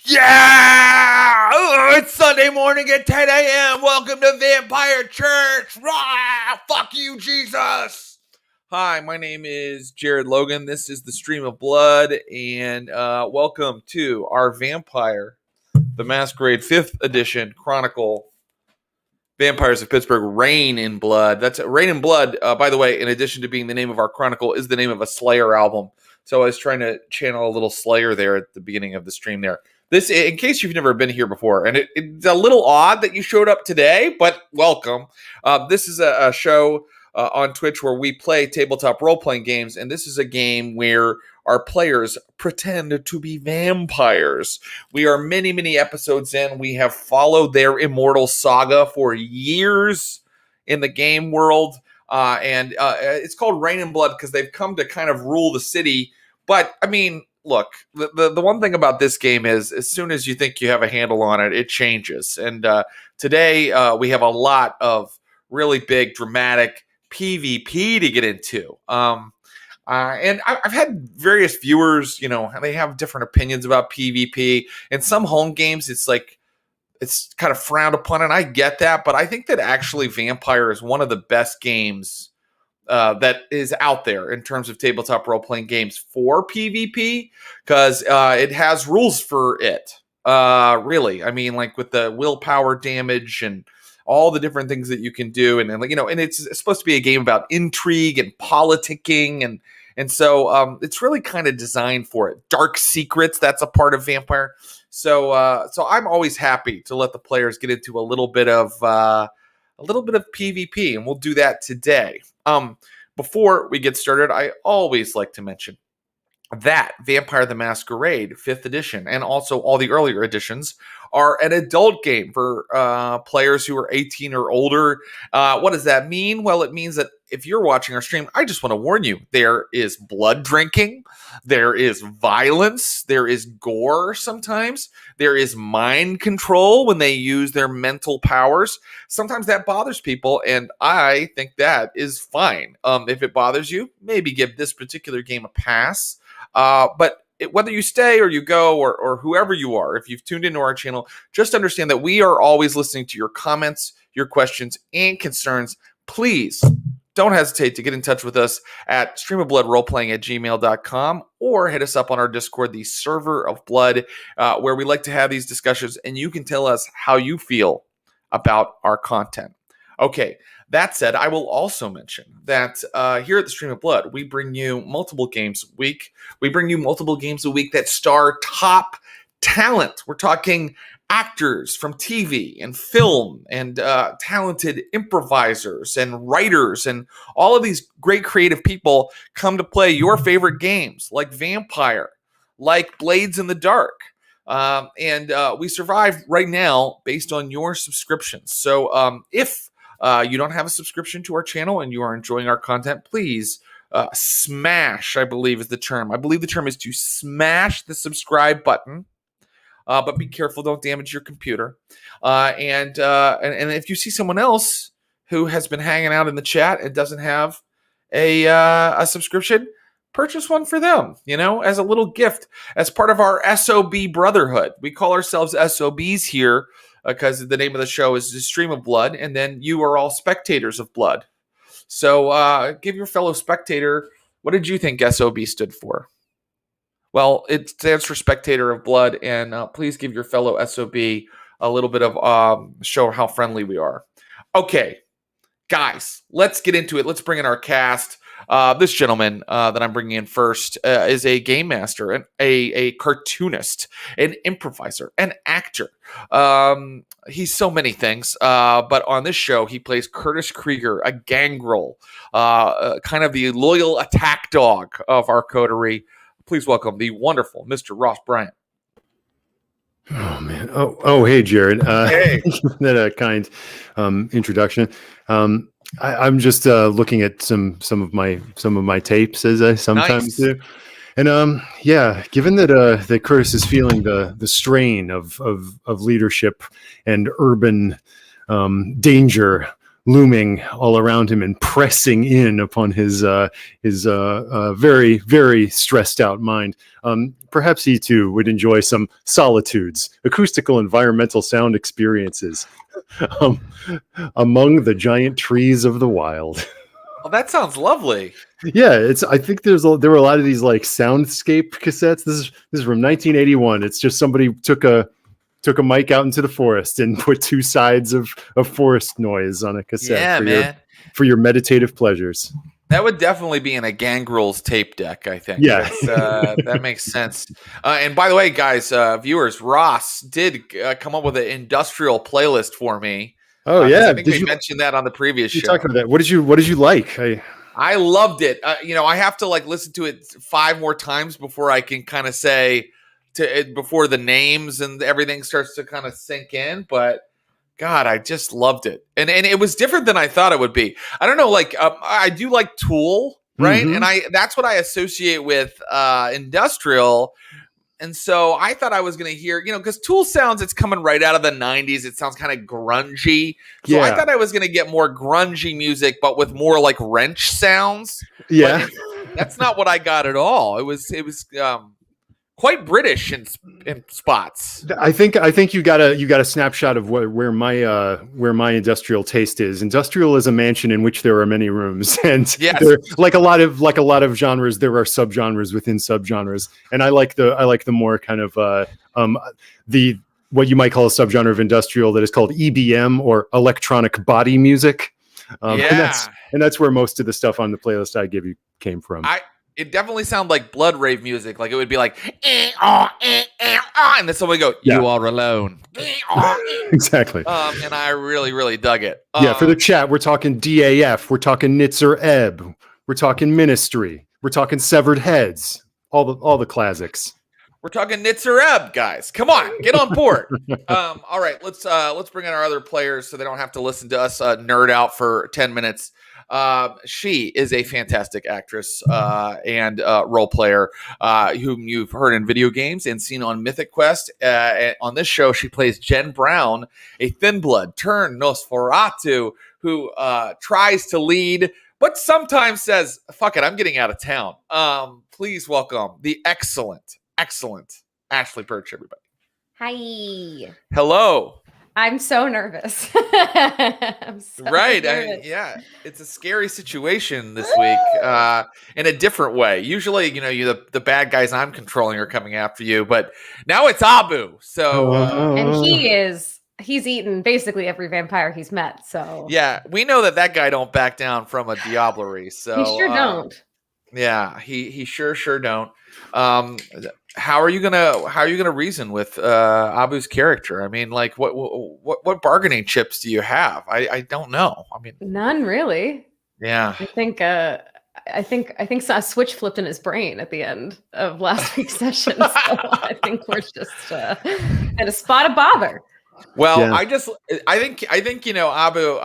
Yeah! It's Sunday morning at 10 a.m. Welcome to Vampire Church. Rah! Fuck you, Jesus. Hi, my name is Jared Logan. This is the Stream of Blood, and welcome to our Vampire, the Masquerade 5th edition Chronicle, Vampires of Pittsburgh, Reign in Blood. That's Reign in Blood, by the way, in addition to being the name of our Chronicle, is the name of a Slayer album. So I was trying to channel a little Slayer there at the beginning of the stream there. This, in case you've never been here before, and it's a little odd that you showed up today, but welcome. This is a show on Twitch where we play tabletop role-playing games, and this is a game where our players pretend to be vampires. We are many, many episodes in. We have followed their immortal saga for years in the game world, and it's called Reign in Blood because they've come to kind of rule the city. But, I mean, look, the one thing about this game is as soon as you think you have a handle on it, it changes. And today we have a lot of really big, dramatic PvP to get into. And I've had various viewers, they have different opinions about PvP. In some home games, it's kind of frowned upon, and I get that. But I think that actually Vampire is one of the best games that is out there in terms of tabletop role-playing games for PvP, because it has rules for it. Really, I mean, like with the willpower damage and all the different things that you can do, and it's supposed to be a game about intrigue and politicking, and so it's really kind of designed for it. Dark secrets, that's a part of Vampire. So I'm always happy to let the players get into a little bit of PvP, and we'll do that today. Before we get started, I always like to mention that Vampire the Masquerade 5th edition and also all the earlier editions are an adult game for players who are 18 or older. What does that mean? Well, it means that if you're watching our stream, I just want to warn you, there is blood drinking, there is violence, there is gore sometimes, there is mind control when they use their mental powers. Sometimes that bothers people, and I think that is fine. If it bothers you, maybe give this particular game a pass. But whether you stay or you go or whoever you are, if you've tuned into our channel, just understand that we are always listening to your comments, your questions, and concerns. Please don't hesitate to get in touch with us at streamofbloodroleplaying@gmail.com or hit us up on our Discord, the Server of Blood, where we like to have these discussions, and you can tell us how you feel about our content. Okay. That said, I will also mention that here at the Stream of Blood, we bring you multiple games a week. We bring you multiple games a week that star top talent. We're talking actors from TV and film and talented improvisers and writers, and all of these great creative people come to play your favorite games like Vampire, like Blades in the Dark. And we survive right now based on your subscriptions. So if you don't have a subscription to our channel and you are enjoying our content, please smash, I believe is the term. I believe the term is to smash the subscribe button. But be careful, don't damage your computer. And if you see someone else who has been hanging out in the chat and doesn't have a subscription, purchase one for them, as a little gift, as part of our SOB brotherhood. We call ourselves SOBs here, because the name of the show is the Stream of Blood, and then you are all spectators of blood. So give your fellow spectator, what did you think SOB stood for? Well, it stands for Spectator of Blood, and please give your fellow SOB a little bit of show how friendly we are. Okay, guys, let's get into it. Let's bring in our cast. This gentleman that I'm bringing in first is a game master, and a cartoonist, an improviser, an actor. He's so many things, but on this show, he plays Curtis Krieger, a gangrel, kind of the loyal attack dog of our coterie. Please welcome the wonderful Mr. Ross Bryant. Oh man! Oh, hey, Jared. Hey, thank you for that kind introduction. I'm just looking at some of my tapes, as I sometimes do, and given that Curtis is feeling the strain of leadership and urban danger looming all around him and pressing in upon his very, very stressed out mind. Perhaps he too would enjoy some solitudes, acoustical environmental sound experiences among the giant trees of the wild. Oh, that sounds lovely. Yeah, I think there were a lot of these like soundscape cassettes. This is from 1981. It's just somebody took a mic out into the forest and put two sides of forest noise on a cassette for your meditative pleasures. That would definitely be in a Gangrel's tape deck, I think. Yeah. That makes sense. And by the way, guys, viewers, Ross did come up with an industrial playlist for me. Oh, yeah. I think we mentioned that on the previous show. Talked about that. What did you like? I loved it. I have to like listen to it 5 more times before I can kind of say before the names and everything starts to kind of sink in. But God, I just loved it. And it was different than I thought it would be. I don't know, like I do like Tool, right? Mm-hmm. And that's what I associate with industrial. And so I thought I was going to hear, because Tool sounds, it's coming right out of the 90s. It sounds kind of grungy. So I thought I was going to get more grungy music, but with more like wrench sounds. Yeah. But that's not what I got at all. It was quite British in spots. I think you got a snapshot of where my industrial taste is. Industrial is a mansion in which there are many rooms, and like a lot of genres, there are subgenres within subgenres. And I like the more kind of the what you might call a subgenre of industrial that is called EBM, or electronic body music. And that's where most of the stuff on the playlist I give you came from. It definitely sounded like blood rave music. Like it would be like, and then somebody go, "You are alone." Exactly. And I really, really dug it. For the chat, we're talking DAF, we're talking Nitzer Ebb, we're talking Ministry, we're talking Severed Heads, all the classics. We're talking Nitzer Ebb, guys. Come on, get on board. All right, let's bring in our other players so they don't have to listen to us nerd out for 10 minutes. She is a fantastic actress and role player whom you've heard in video games and seen on Mythic Quest. On this show, she plays Jen Brown, a thin blood turned Nosferatu who tries to lead, but sometimes says, "Fuck it, I'm getting out of town." Please welcome the excellent Ashley Burch, everybody. Hi. Hello. I'm so nervous. Nervous. It's a scary situation this week in a different way. Usually, the bad guys I'm controlling are coming after you, but now it's Abu. So, and he's eaten basically every vampire he's met. So yeah, we know that guy don't back down from a diablerie. So he sure don't. Yeah, he sure don't. How are you gonna reason with Abu's character? I mean, like, what bargaining chips do you have? I don't know. I mean, none really. Yeah, I think a switch flipped in his brain at the end of last week's session. So I think we're just at a spot of bother. Well, yeah. I think Abu.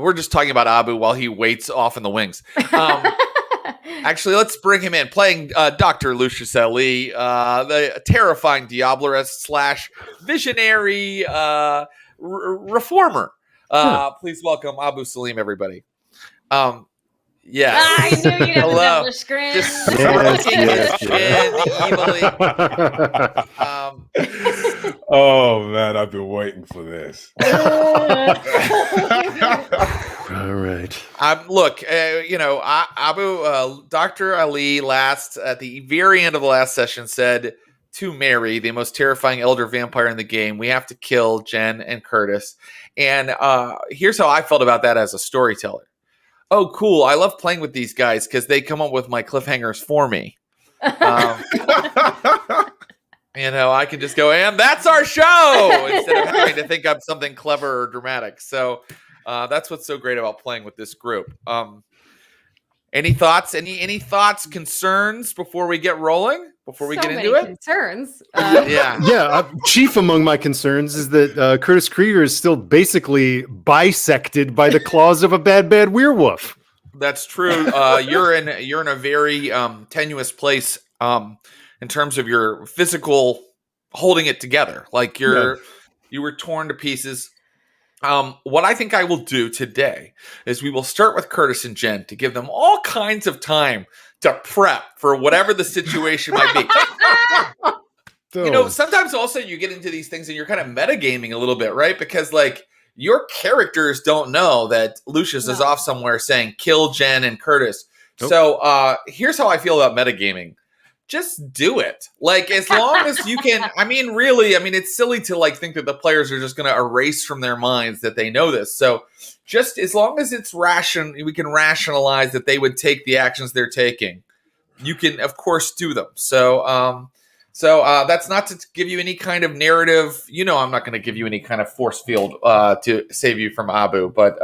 We're just talking about Abu while he waits off in the wings. Actually, let's bring him in. Playing Dr. Lucius Ali, the terrifying Diablerist / visionary reformer. Please welcome Abu Salim, everybody. Yeah. I knew you'd have the devilish grin. Just smirking his chin evilly. Oh man, I've been waiting for this. All right. Look, Abu, Dr. Ali at the very end of the last session said to Mary, the most terrifying elder vampire in the game, we have to kill Jen and Curtis. And here's how I felt about that as a storyteller. Oh, cool. I love playing with these guys because they come up with my cliffhangers for me. I can just go, and that's our show, instead of having to think up something clever or dramatic. So that's what's so great about playing with this group. Any thoughts? Any thoughts, concerns before we get rolling? Before we get into it? Concerns. Chief among my concerns is that Curtis Krieger is still basically bisected by the claws of a bad werewolf. That's true. You're in a very tenuous place in terms of your physical holding it together. Like you were torn to pieces. What I think I will do today is we will start with Curtis and Jen to give them all kinds of time to prep for whatever the situation might be. You know, sometimes also you get into these things and you're kind of metagaming a little bit, right? Because like your characters don't know that Lucius is off somewhere saying kill Jen and Curtis. Nope. So here's how I feel about metagaming. Just do it. Like, as long as you can, really, it's silly to like think that the players are just going to erase from their minds that they know this. So just as long as it's we can rationalize that they would take the actions they're taking. You can, of course, do them. So that's not to give you any kind of narrative. You know, I'm not going to give you any kind of force field to save you from Abu, but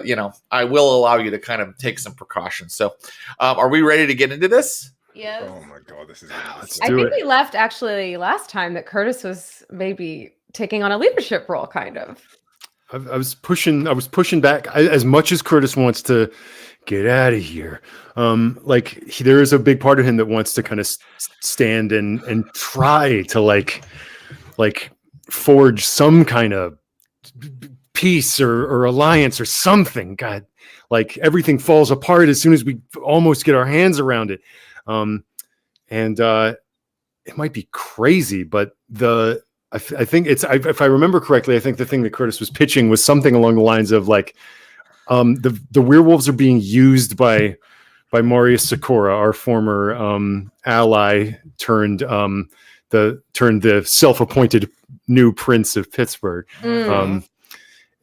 you know, I will allow you to kind of take some precautions. So are we ready to get into this? Yes. Oh my God, this is. I think we left actually last time that Curtis was maybe taking on a leadership role, kind of. I was pushing back as much as Curtis wants to get out of here. There is a big part of him that wants to kind of stand and try to like forge some kind of peace or alliance or something. God, like everything falls apart as soon as we almost get our hands around it. It might be crazy, but I think if I remember correctly, I think the thing that Curtis was pitching was something along the lines of like, the werewolves are being used by Marius Sikora, our former ally turned the self-appointed new prince of Pittsburgh. Even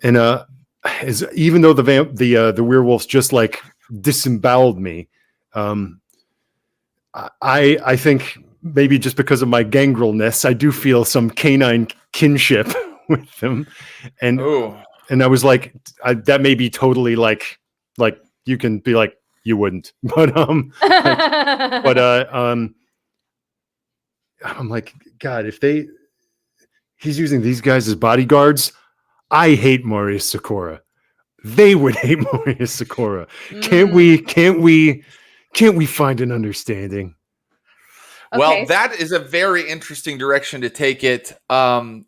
though the werewolves just like disemboweled me, I think maybe just because of my gangrelness, I do feel some canine kinship with them, and I was like, that may be totally like you can be like you wouldn't, but I'm like, God, if he's using these guys as bodyguards, I hate Marius Sikora. They would hate Marius Sikora. Can't we find an understanding? Okay. Well, that is a very interesting direction to take it. Let's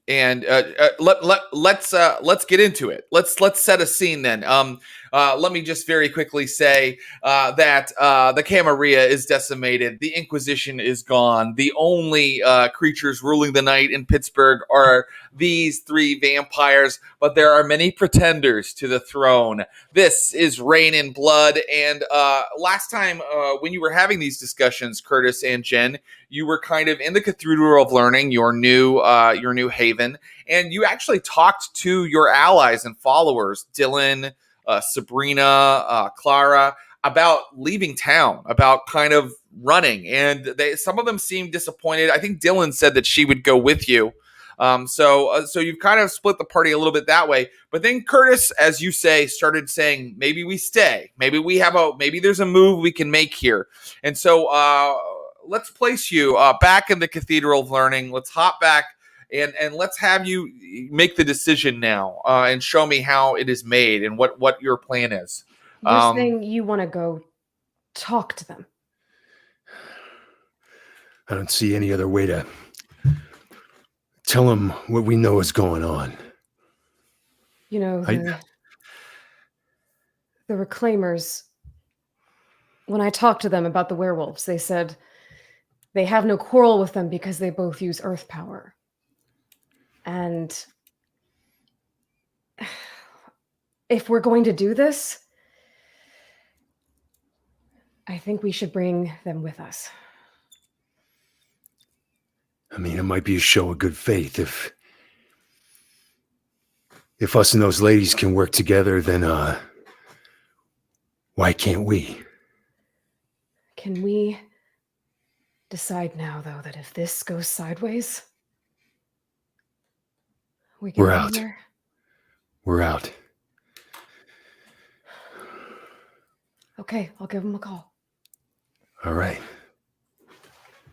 get into it. Let's set a scene then. Let me just very quickly say that the Camarilla is decimated. The Inquisition is gone. The only creatures ruling the night in Pittsburgh are these three vampires, but there are many pretenders to the throne. This is Rain and Blood. And last time when you were having these discussions, Curtis and Jen, you were kind of in the Cathedral of Learning, your new haven, and you actually talked to your allies and followers, Dylan, Sabrina, Clara, about leaving town, about kind of running. And some of them seemed disappointed. I think Dylan said that she would go with you. So you've kind of split the party a little bit that way. But then Curtis, as you say, started saying, maybe we stay. Maybe there's a move we can make here. And so let's place you back in the Cathedral of Learning. Let's hop back and let's have you make the decision now and show me how it is made and what your plan is. You're saying you want to go talk to them. I don't see any other way to tell them what we know is going on. You know, the Reclaimers, when I talked to them about the werewolves, they said they have no quarrel with them because they both use earth power. And if we're going to do this, I think we should bring them with us. I mean, it might be a show of good faith. If us and those ladies can work together, then why can't we? Can we decide now, though, that if this goes sideways, we're out. We're out. Okay, I'll give them a call. All right.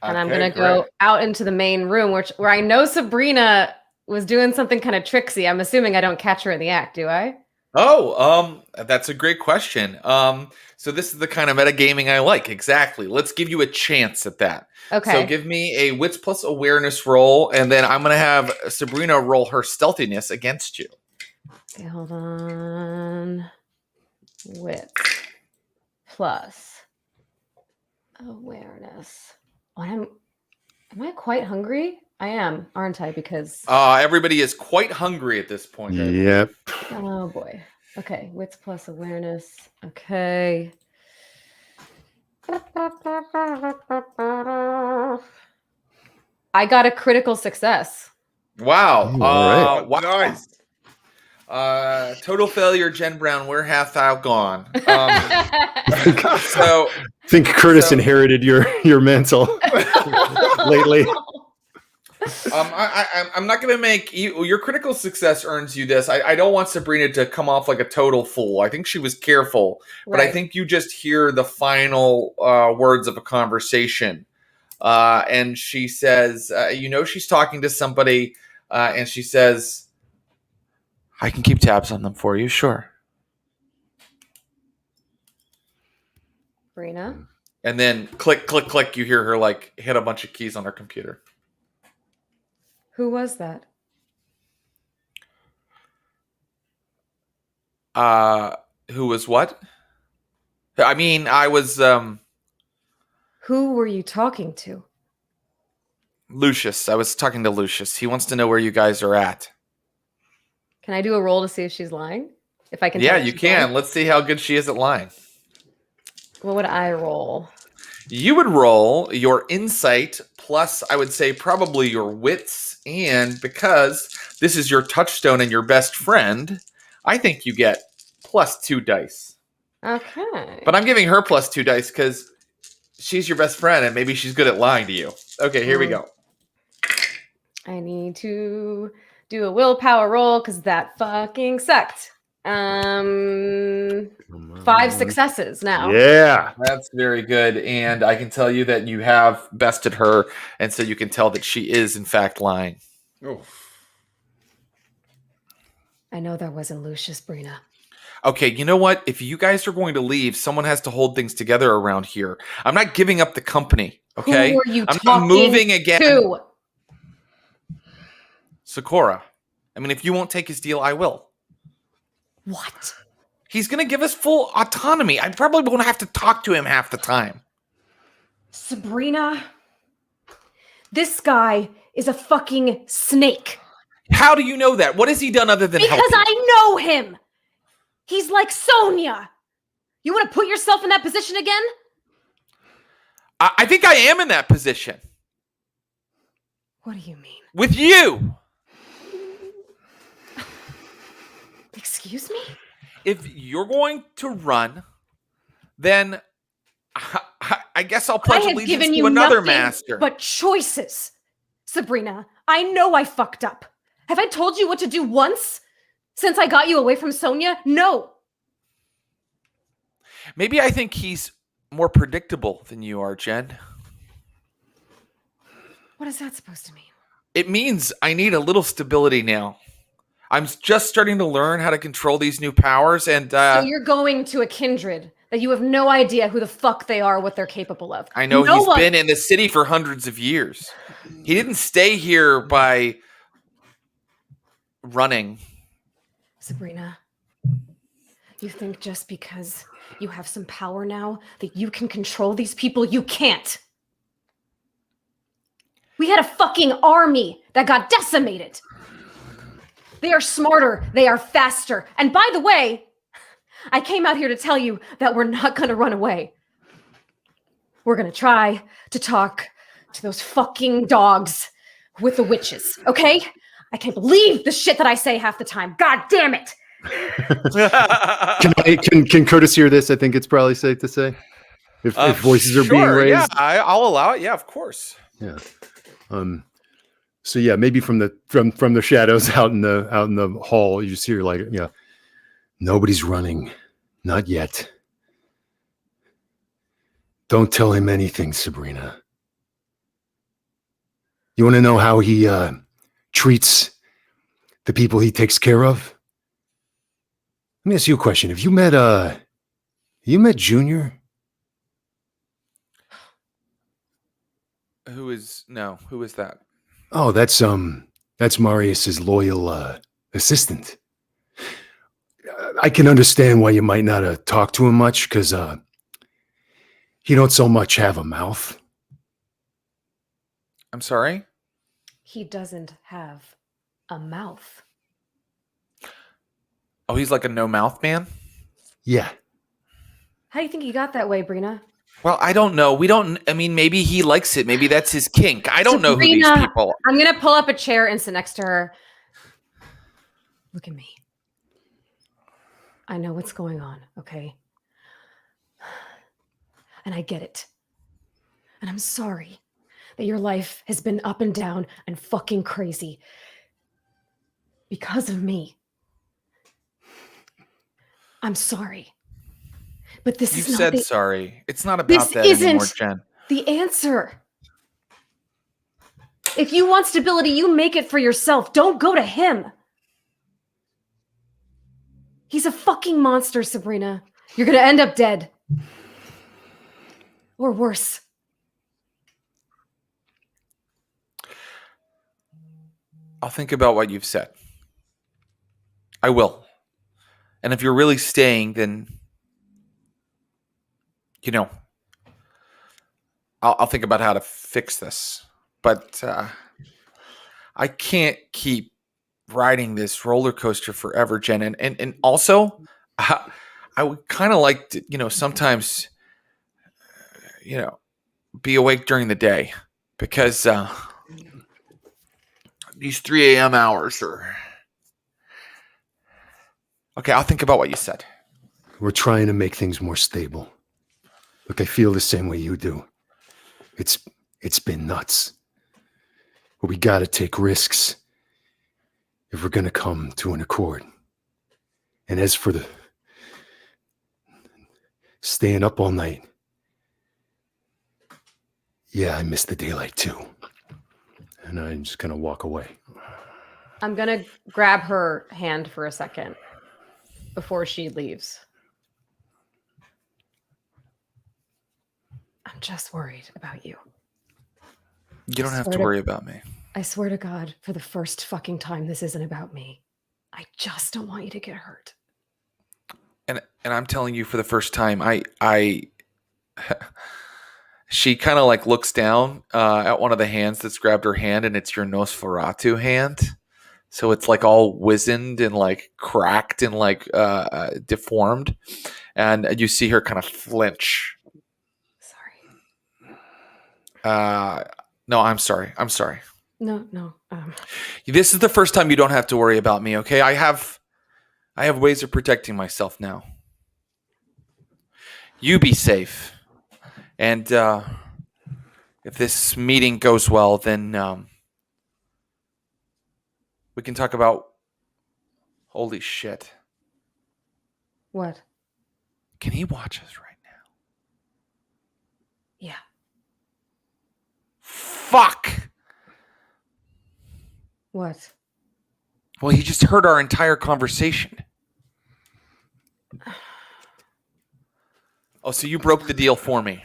And I'm going to go out into the main room, where I know Sabrina was doing something kind of tricksy. I'm assuming I don't catch her in the act, do I? Oh, that's a great question. So this is the kind of metagaming I like. Exactly. Let's give you a chance at that. Okay. So give me a wits plus awareness roll, and then I'm going to have Sabrina roll her stealthiness against you. Okay, hold on. Wit plus awareness. Oh, am I quite hungry? I am, aren't I? Because Everybody is quite hungry at this point. Yep. oh boy. Okay, wits plus awareness. Okay. I got a critical success. Wow. All right. Wow. Nice. Total failure, Jen Brown. Where hath thou gone? So think Curtis inherited your mantle lately. I'm not going to make you. Your critical success earns you this. I don't want Sabrina to come off like a total fool. I think she was careful, but I think you just hear the final words of a conversation, and she says, she's talking to somebody, and she says, "I can keep tabs on them for you, sure." Sabrina? And then click, click, click. You hear her like hit a bunch of keys on her computer. Who was that? Who was what? I mean, I was Who were you talking to? Lucius. I was talking to Lucius. He wants to know where you guys are at. Can I do a roll to see if she's lying? If I can. Yeah, tell if you she's can. lying? Let's see how good she is at lying. What would I roll? You would roll your insight plus, I would say, probably your wits. And because this is your touchstone and your best friend, I think you get +2 dice. Okay. But I'm giving her +2 dice because she's your best friend and maybe she's good at lying to you. Okay, here we go. I need to do a willpower roll because that fucking sucked. 5 successes now. Yeah. That's very good. And I can tell you that you have bested her. And so you can tell that she is, in fact, lying. Oh. I know that wasn't Lucius, Brina. Okay, you know what? If you guys are going to leave, someone has to hold things together around here. I'm not giving up the company, okay? Who are you I'm talking not moving again. to? Sakura. I mean, if you won't take his deal, I will. What? He's going to give us full autonomy. I probably won't have to talk to him half the time. Sabrina, this guy is a fucking snake. How do you know that? What has he done other than help Because you? I know him. He's like Sonia. You want to put yourself in that position again? I think I am in that position. What do you mean? With you. Excuse me? If you're going to run, then I guess I'll pledge I have allegiance given to you another nothing master. but choices. Sabrina, I know I fucked up. Have I told you what to do once since I got you away from Sonia? No. Maybe I think he's more predictable than you are, Jen. What is that supposed to mean? It means I need a little stability now. I'm just starting to learn how to control these new powers, and so you're going to a kindred that you have no idea who the fuck they are, what they're capable of. I know he's been in the city for hundreds of years. He didn't stay here by running. Sabrina, you think just because you have some power now that you can control these people? You can't. We had a fucking army that got decimated. They are smarter. They are faster. And by the way, I came out here to tell you that we're not going to run away. We're going to try to talk to those fucking dogs with the witches, okay? I can't believe the shit that I say half the time. God damn it. Can Curtis hear this? I think it's probably safe to say. If voices are being raised. Yeah, I'll allow it. Yeah, of course. Yeah. So yeah, maybe from the shadows out in the hall, you just hear like, yeah, nobody's running, not yet. Don't tell him anything, Sabrina. You want to know how he treats the people he takes care of? Let me ask you a question. Have you met Junior? Who is that? Oh, that's Marius's loyal assistant. I can understand why you might not talk to him much, because he don't so much have a mouth. I'm sorry? He doesn't have a mouth. Oh, he's like a no-mouth man? Yeah. How do you think he got that way, Brina? Well, I don't know. Maybe he likes it. Maybe that's his kink. I don't know who these Sabrina, people are. I'm going to pull up a chair and sit next to her. Look at me. I know what's going on, okay? And I get it. And I'm sorry that your life has been up and down and fucking crazy because of me. I'm sorry. But this You've is not said the, sorry. It's not about this that isn't anymore, Jen. the answer. If you want stability, you make it for yourself. Don't go to him. He's a fucking monster, Sabrina. You're going to end up dead. Or worse. I'll think about what you've said. I will. And if you're really staying, then, I'll think about how to fix this. But I can't keep riding this roller coaster forever, Jen. And also, I would kind of like to, sometimes, be awake during the day, because these 3 a.m. hours are... Okay, I'll think about what you said. We're trying to make things more stable. Look, I feel the same way you do. It's been nuts. But we got to take risks if we're going to come to an accord. And as for the staying up all night, yeah, I miss the daylight too. And I'm just going to walk away. I'm going to grab her hand for a second before she leaves. I'm just worried about you. You don't have to worry about me. I swear to God, for the first fucking time, this isn't about me. I just don't want you to get hurt. And I'm telling you, for the first time, she kind of like looks down at one of the hands that's grabbed her hand, and it's your Nosferatu hand. So it's like all wizened and like cracked and like deformed. And you see her kind of flinch. Sorry. No, I'm sorry. I'm sorry. No. This is the first time you don't have to worry about me, okay? I have ways of protecting myself now. You be safe. And if this meeting goes well, then we can talk about... Holy shit. What? Can he watch us right now? Yeah. Fuck! What? Well, he just heard our entire conversation. Oh, so you broke the deal for me.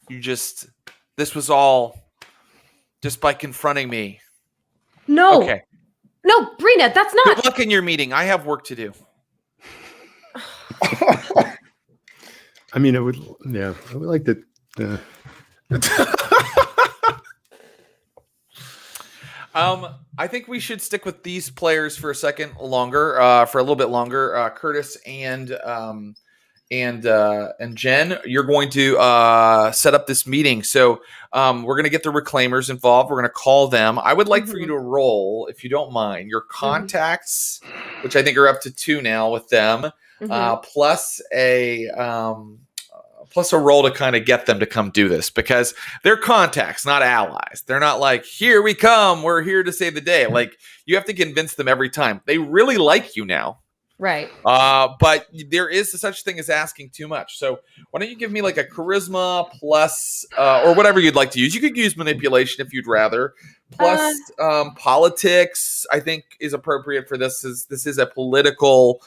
This was all just by confronting me. No. Okay. No, Brina, that's not. Good luck in your meeting. I have work to do. I mean, I would like to. I think we should stick with these players for a second longer, for a little bit longer. Curtis and Jen, you're going to set up this meeting. So we're going to get the reclaimers involved. We're going to call them. I would like for you to roll, if you don't mind, your contacts, which I think are up to 2 now with them, plus a roll to kind of get them to come do this, because they're contacts, not allies. They're not like, here we come, we're here to save the day. Like, you have to convince them every time. They really like you now. Right. But there is such thing as asking too much. So why don't you give me like a charisma plus, or whatever you'd like to use. You could use manipulation if you'd rather. Plus politics, I think, is appropriate for this. This is a political,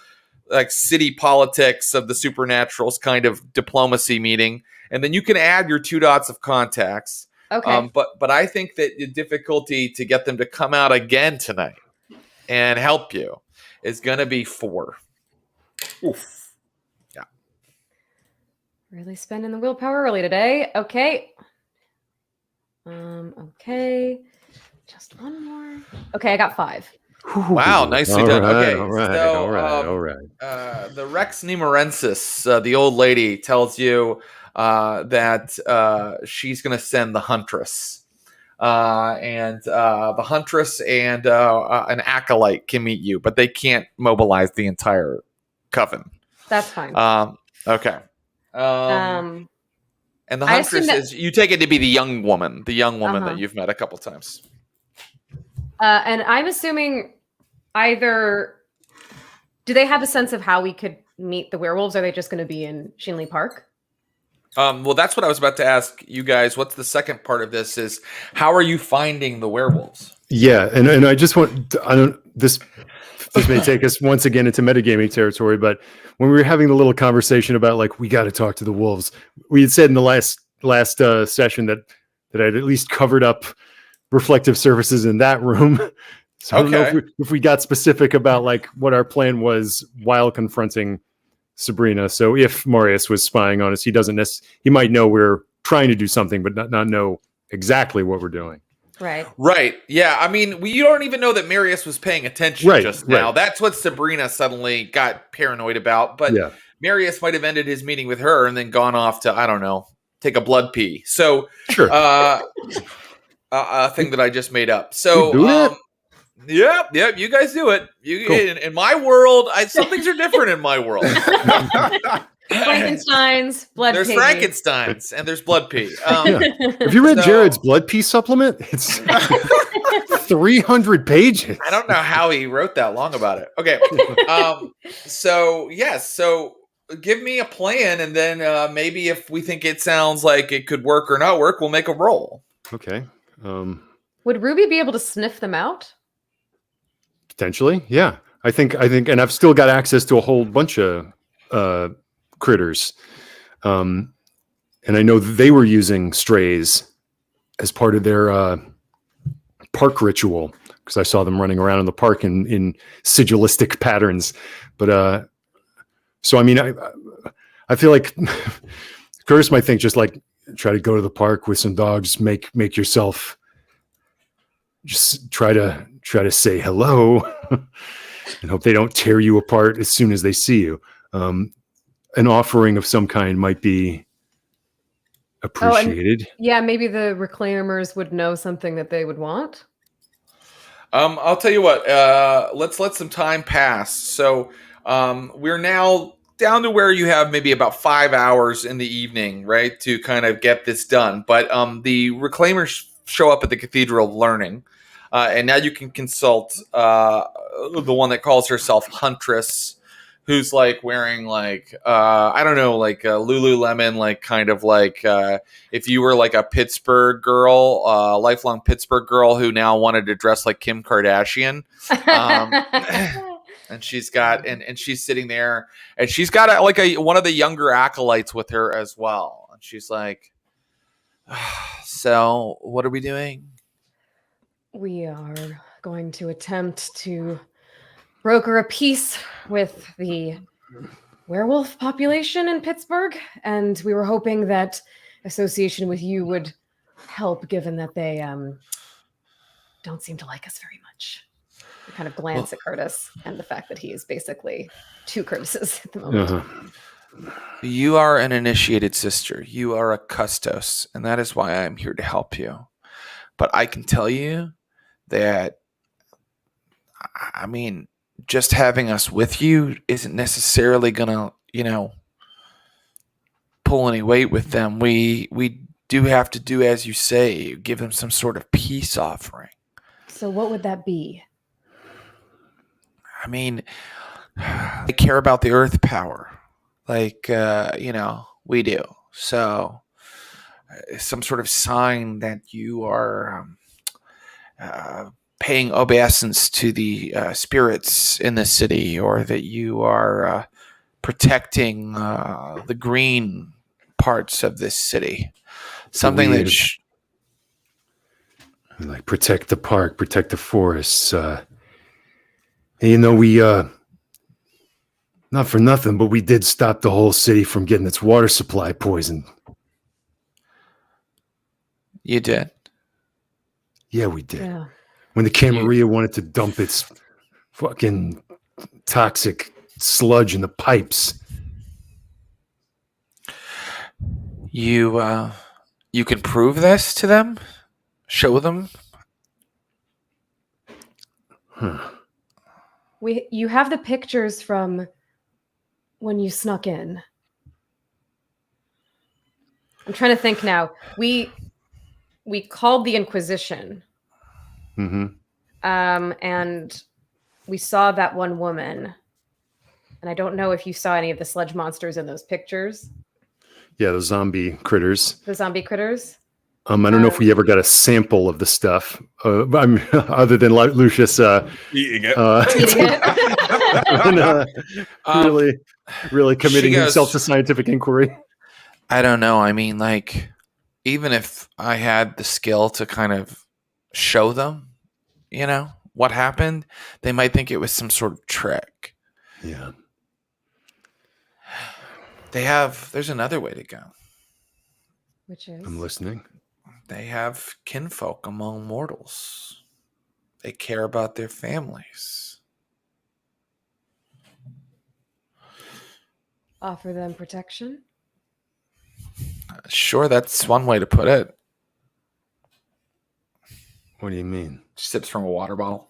like, city politics of the supernaturals kind of diplomacy meeting. And then you can add your 2 dots of contacts. Okay. But I think that the difficulty to get them to come out again tonight and help you is going to be 4. Oof. Yeah. Really spending the willpower early today. Okay. Okay. Just one more. Okay, I got 5. Wow, nicely done. Okay, all right, so all right. the Rex Nemorensis, the old lady, tells you that she's going to send the Huntress, and the Huntress and an acolyte can meet you, but they can't mobilize the entire coven. That's fine. Okay. And the I assume Huntress that- is, you take it to be the young woman that you've met a couple times. And I'm assuming either, do they have a sense of how we could meet the werewolves? Are they just going to be in Shinley Park? Well, that's what I was about to ask you guys. What's the second part of this is, how are you finding the werewolves? Yeah, and I just want, this may take us once again into metagaming territory, but when we were having the little conversation about like, we got to talk to the wolves, we had said in the last session that I'd at least covered up reflective surfaces in that room. So I don't know if we got specific about like what our plan was while confronting Sabrina. So if Marius was spying on us, he might know we're trying to do something, but not know exactly what we're doing. Right. Yeah. I mean, you don't even know that Marius was paying attention just now. Right. That's what Sabrina suddenly got paranoid about. But Marius might have ended his meeting with her and then gone off to, I don't know, take a blood pee. So, sure. A thing that I just made up. So, Yep, you guys do it. Cool. In my world, some things are different in my world. Frankenstein's blood. There's Frankenstein's and there's blood pee. Have you read Jared's blood pee supplement? It's 300 pages. I don't know how he wrote that long about it. Okay. So give me a plan, and then maybe if we think it sounds like it could work or not work, we'll make a roll. Okay. Would Ruby be able to sniff them out? Potentially, yeah. I think, and I've still got access to a whole bunch of critters, and I know they were using strays as part of their park ritual because I saw them running around in the park in sigilistic patterns. But so I mean, I feel like Curtis might think just like try to go to the park with some dogs, make yourself. Just try to say hello and hope they don't tear you apart as soon as they see you. An offering of some kind might be appreciated. Maybe the reclaimers would know something that they would want. I'll tell you what, let's let some time pass. So we're now down to where you have maybe about 5 hours in the evening, right, to kind of get this done. But the reclaimers show up at the Cathedral learning, and now you can consult the one that calls herself Huntress, who's like wearing like I don't know, like Lululemon, like kind of like if you were like a Pittsburgh girl, lifelong Pittsburgh girl who now wanted to dress like Kim Kardashian. And she's got and she's sitting there, and she's got like one of the younger acolytes with her as well, and she's like, so what are we doing? We are going to attempt to broker a peace with the werewolf population in Pittsburgh, and we were hoping that association with you would help, given that they don't seem to like us very much. We kind of glance at Curtis and the fact that he is basically 2 Curtises at the moment. You are an initiated sister. You are a custos, and that is why I'm here to help you. But I can tell you that, I mean, just having us with you isn't necessarily gonna, pull any weight with them. We do have to do as you say, give them some sort of peace offering. So what would that be? I mean, they care about the earth power, like we do. So some sort of sign that you are paying obeisance to the spirits in the city, or that you are protecting the green parts of this city. Something that like protect the park, protect the forests. We Not for nothing, but we did stop the whole city from getting its water supply poisoned. You did? Yeah, we did. Yeah. When the Camarilla wanted to dump its fucking toxic sludge in the pipes. You can prove this to them? Show them? Huh. You have the pictures from when you snuck in. I'm trying to think now. We called the Inquisition. Mm-hmm. And we saw that one woman. And I don't know if you saw any of the sludge monsters in those pictures. Yeah, the zombie critters. The zombie critters. I don't know if we ever got a sample of the stuff, other than Lucius Eating it. and, really committing himself to scientific inquiry. I don't know. I mean, like, even if I had the skill to kind of show them, what happened, they might think it was some sort of trick. Yeah. There's another way to go. Which is? I'm listening. They have kinfolk among mortals. They care about their families. Offer them protection? Sure, that's one way to put it. What do you mean? Sips from a water bottle.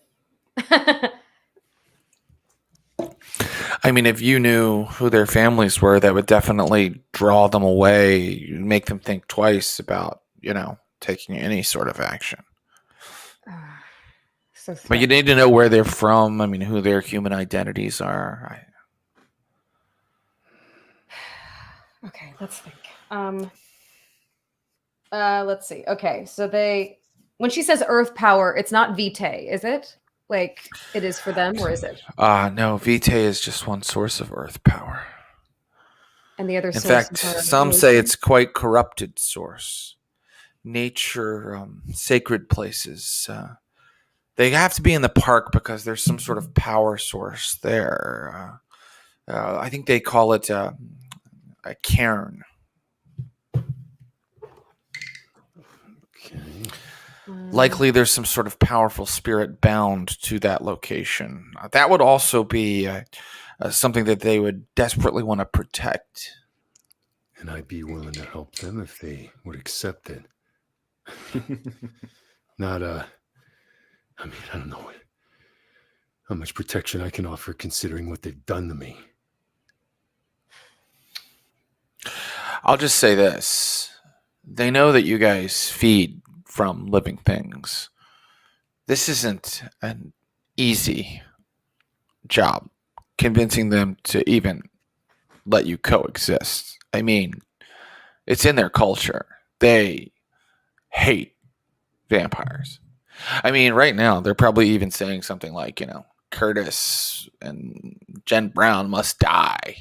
I mean, if you knew who their families were, that would definitely draw them away, make them think twice about, taking any sort of action. But you need to know where they're from. I mean, who their human identities are. Okay, let's think. Let's see. Okay, so when she says earth power, it's not vitae, is it? Like it is for them, or is it? No, vitae is just one source of earth power. And the other In source. fact, some say it's quite corrupted source. Nature, sacred places. They have to be in the park because there's some sort of power source there. I think they call it a cairn. Likely there's some sort of powerful spirit bound to that location. That would also be something that they would desperately want to protect. And I'd be willing to help them if they would accept it. Not, I don't know how much protection I can offer considering what they've done to me. I'll just say this. They know that you guys feed from living things. This isn't an easy job convincing them to even let you coexist. I mean, it's in their culture. They hate vampires. I mean, right now, they're probably even saying something like, Curtis and Jen Brown must die,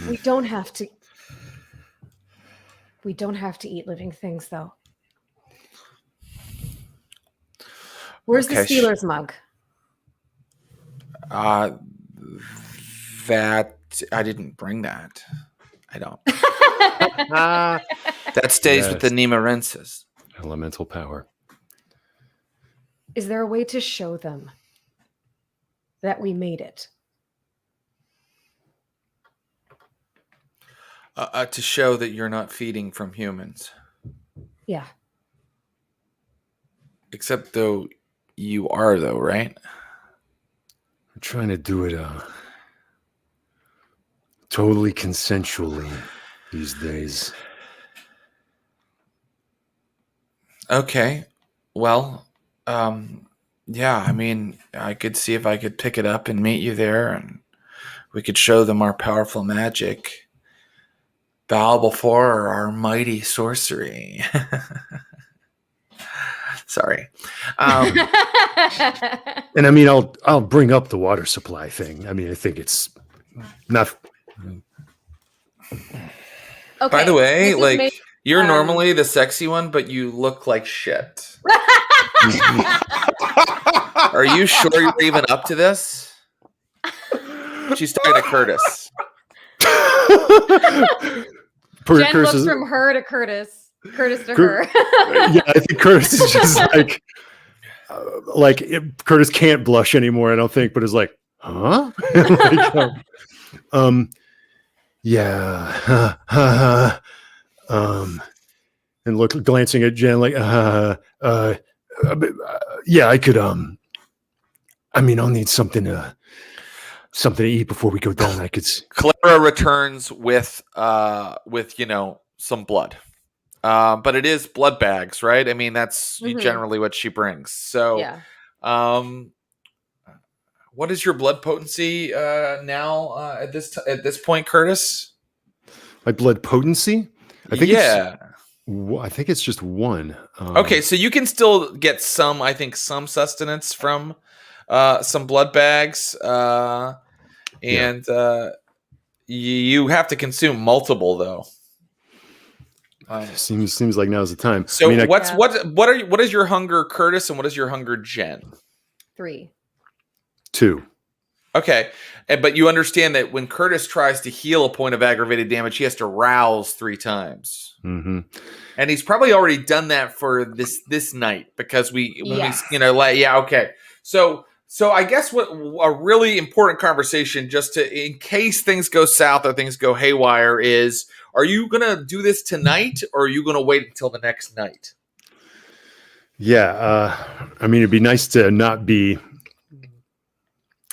We don't have to. We don't have to eat living things, though. Where's the Steelers mug? That I didn't bring that. I don't. That stays with the Nemorensis. Elemental power. Is there a way to show them that we made it? To show that you're not feeding from humans. Yeah. Except though you are, though, right? We're trying to do it totally consensually these days. Okay. Well, yeah, I mean, I could see if I could pick it up and meet you there, and we could show them our powerful magic. Bow before our mighty sorcery. Sorry. And I mean, I'll bring up the water supply thing. I mean, I think it's not. Okay. By the way, you're normally the sexy one, but you look like shit. Are you sure you're even up to this? She's talking to Curtis. Jen looks from her to Curtis. Curtis to her. Yeah, I think Curtis is just Curtis can't blush anymore, I don't think, but is like, huh? Yeah. And glancing at Jen like, yeah, I could, I mean, I'll need something to eat before we go down. I could. Clara returns with some blood. But it is blood bags, right? I mean, that's generally what she brings. So, yeah. What is your blood potency now at this point, Curtis? My blood potency? I think it's just one. Okay, so you can still get some sustenance from some blood bags, and you have to consume multiple though. Seems like now's the time. So what is your hunger, Curtis, and what is your hunger, Jen? 3. 2. Okay, but you understand that when Curtis tries to heal a point of aggravated damage, he has to rouse 3 times. Mm-hmm. And he's probably already done that for this night because okay. So I guess what a really important conversation, just in case things go south or things go haywire, is: are you gonna do this tonight, or are you gonna wait until the next night? Yeah, I mean, it'd be nice to not be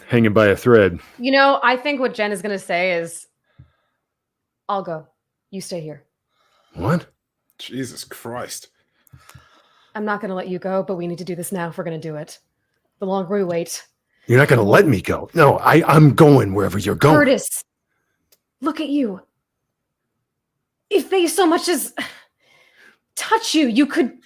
hanging by a thread. I think what Jen is gonna say is, "I'll go. You stay here." What? Jesus Christ! I'm not gonna let you go, but we need to do this now if we're gonna do it. The longer we wait, you're not gonna let me go. No, I'm going wherever you're going. Curtis, look at you. If they so much as touch you, you could.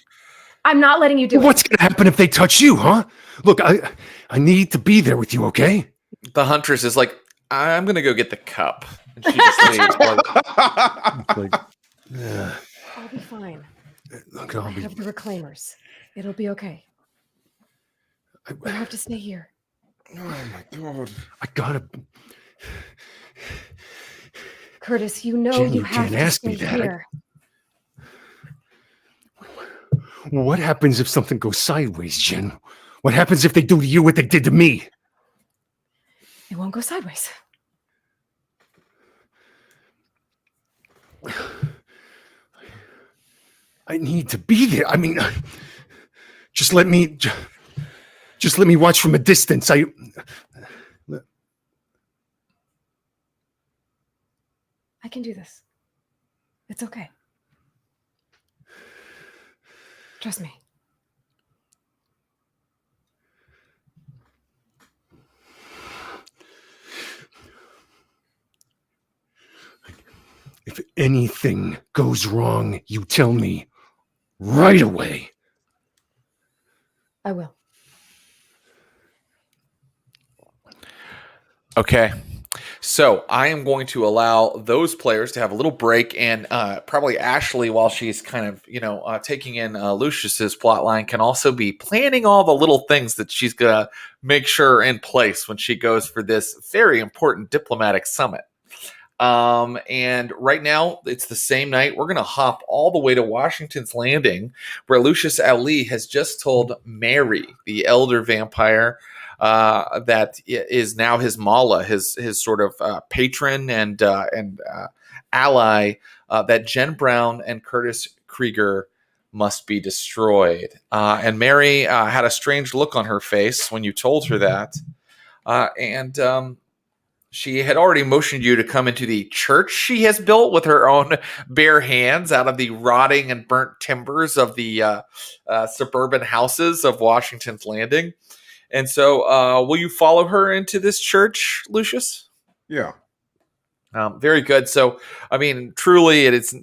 I'm not letting you do it. What's gonna happen if they touch you, huh? Look, I need to be there with you, okay? The Huntress is like, I'm gonna go get the cup, and she just leaves. I'll be fine. Look, I have the reclaimers. It'll be okay. You have to stay here. Oh my God! I gotta. Curtis, you Jen, you have can't to ask stay me that. here. What happens if something goes sideways, Jen? What happens if they do to you what they did to me? It won't go sideways. I need to be there. I mean, just let me watch from a distance. I can do this. It's okay. Trust me. If anything goes wrong, you tell me right away. I will. Okay. So I am going to allow those players to have a little break, and probably Ashley, while she's kind of, taking in Lucius's plot line, can also be planning all the little things that she's going to make sure are in place when she goes for this very important diplomatic summit. And right now, it's the same night. We're going to hop all the way to Washington's Landing, where Lucius Ali has just told Mary, the elder vampire, that is now his Mala, his sort of patron and ally, that Jen Brown and Curtis Krieger must be destroyed. And Mary had a strange look on her face when you told her that. And she had already motioned you to come into the church she has built with her own bare hands out of the rotting and burnt timbers of the suburban houses of Washington's Landing. And so will you follow her into this church, Lucius? Yeah. Very good. So, I mean, truly, it is,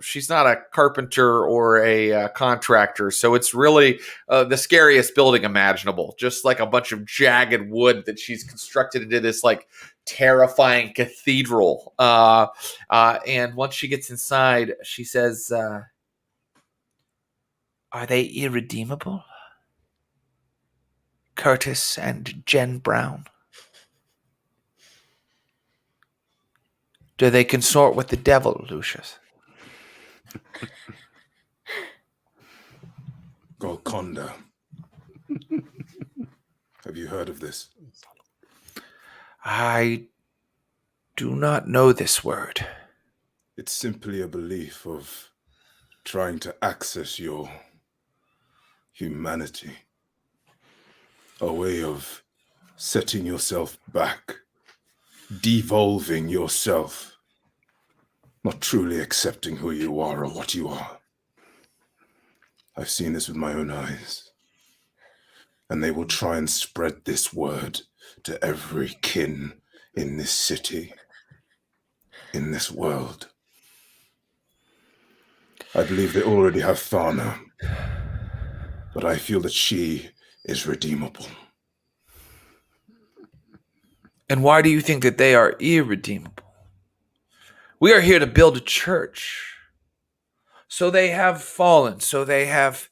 she's not a carpenter or a contractor. So it's really the scariest building imaginable, just like a bunch of jagged wood that she's constructed into this like terrifying cathedral. And once she gets inside, she says, "Are they irredeemable?" Curtis and Jen Brown? Do they consort with the devil, Lucius? Golconda. Have you heard of this? I do not know this word. It's simply a belief of trying to access your humanity. A way of setting yourself back, devolving yourself, not truly accepting who you are or what you are. I've seen this with my own eyes. And they will try and spread this word to every kin in this city, in this world. I believe they already have Thana, but I feel that she is redeemable. And why do you think that they are irredeemable? We are here to build a church. So they have fallen, so they have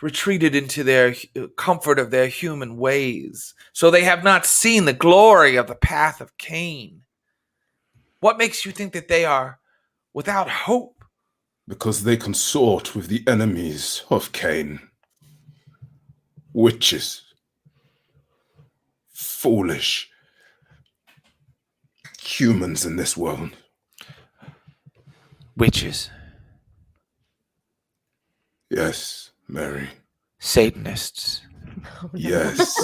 retreated into their comfort of their human ways. So they have not seen the glory of the path of Cain. What makes you think that they are without hope? Because they consort with the enemies of Cain. Witches. Foolish humans in this world. Witches. Yes, Mary. Satanists. Yes,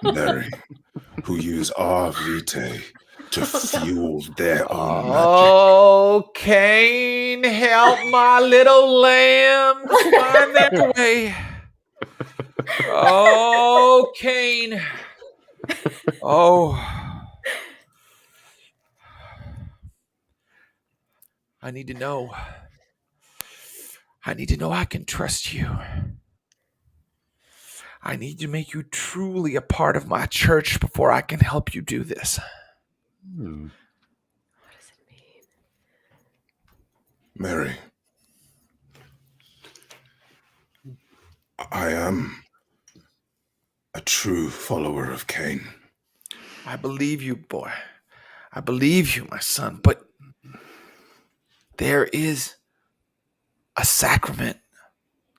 Mary. Who use our vitae to fuel their own magic. Oh, Cain, help my little lambs find their way. Oh, Cain. Oh. I need to know. I need to know I can trust you. I need to make you truly a part of my church before I can help you do this. What does it mean? Mary, I am a true follower of Cain. I believe you, boy. I believe you, my son. But there is a sacrament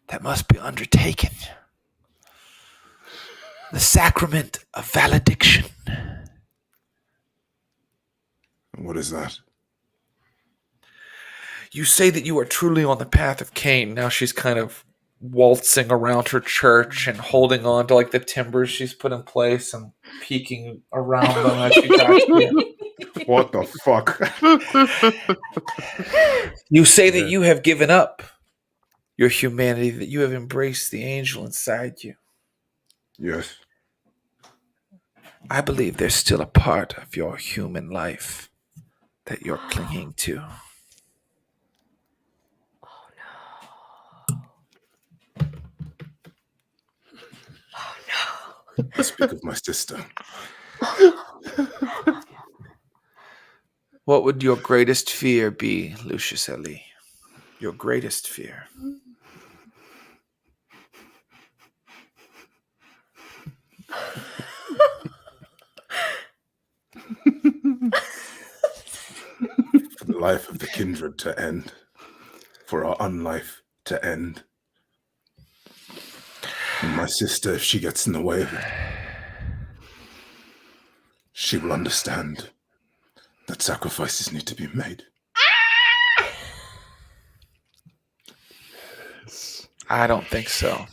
that must be undertaken. The sacrament of valediction. What is that? You say that you are truly on the path of Cain. Now she's kind of waltzing around her church and holding on to like the timbers she's put in place and peeking around them as she talks to you. What the fuck? You say that you have given up your humanity, that you have embraced the angel inside you. Yes. I believe there's still a part of your human life that you're clinging to. Speak of my sister. What would your greatest fear be, Lucius Ali? Your greatest fear? For the life of the kindred to end. For our unlife to end. And my sister, if she gets in the way of it, she will understand that sacrifices need to be made. I don't think so.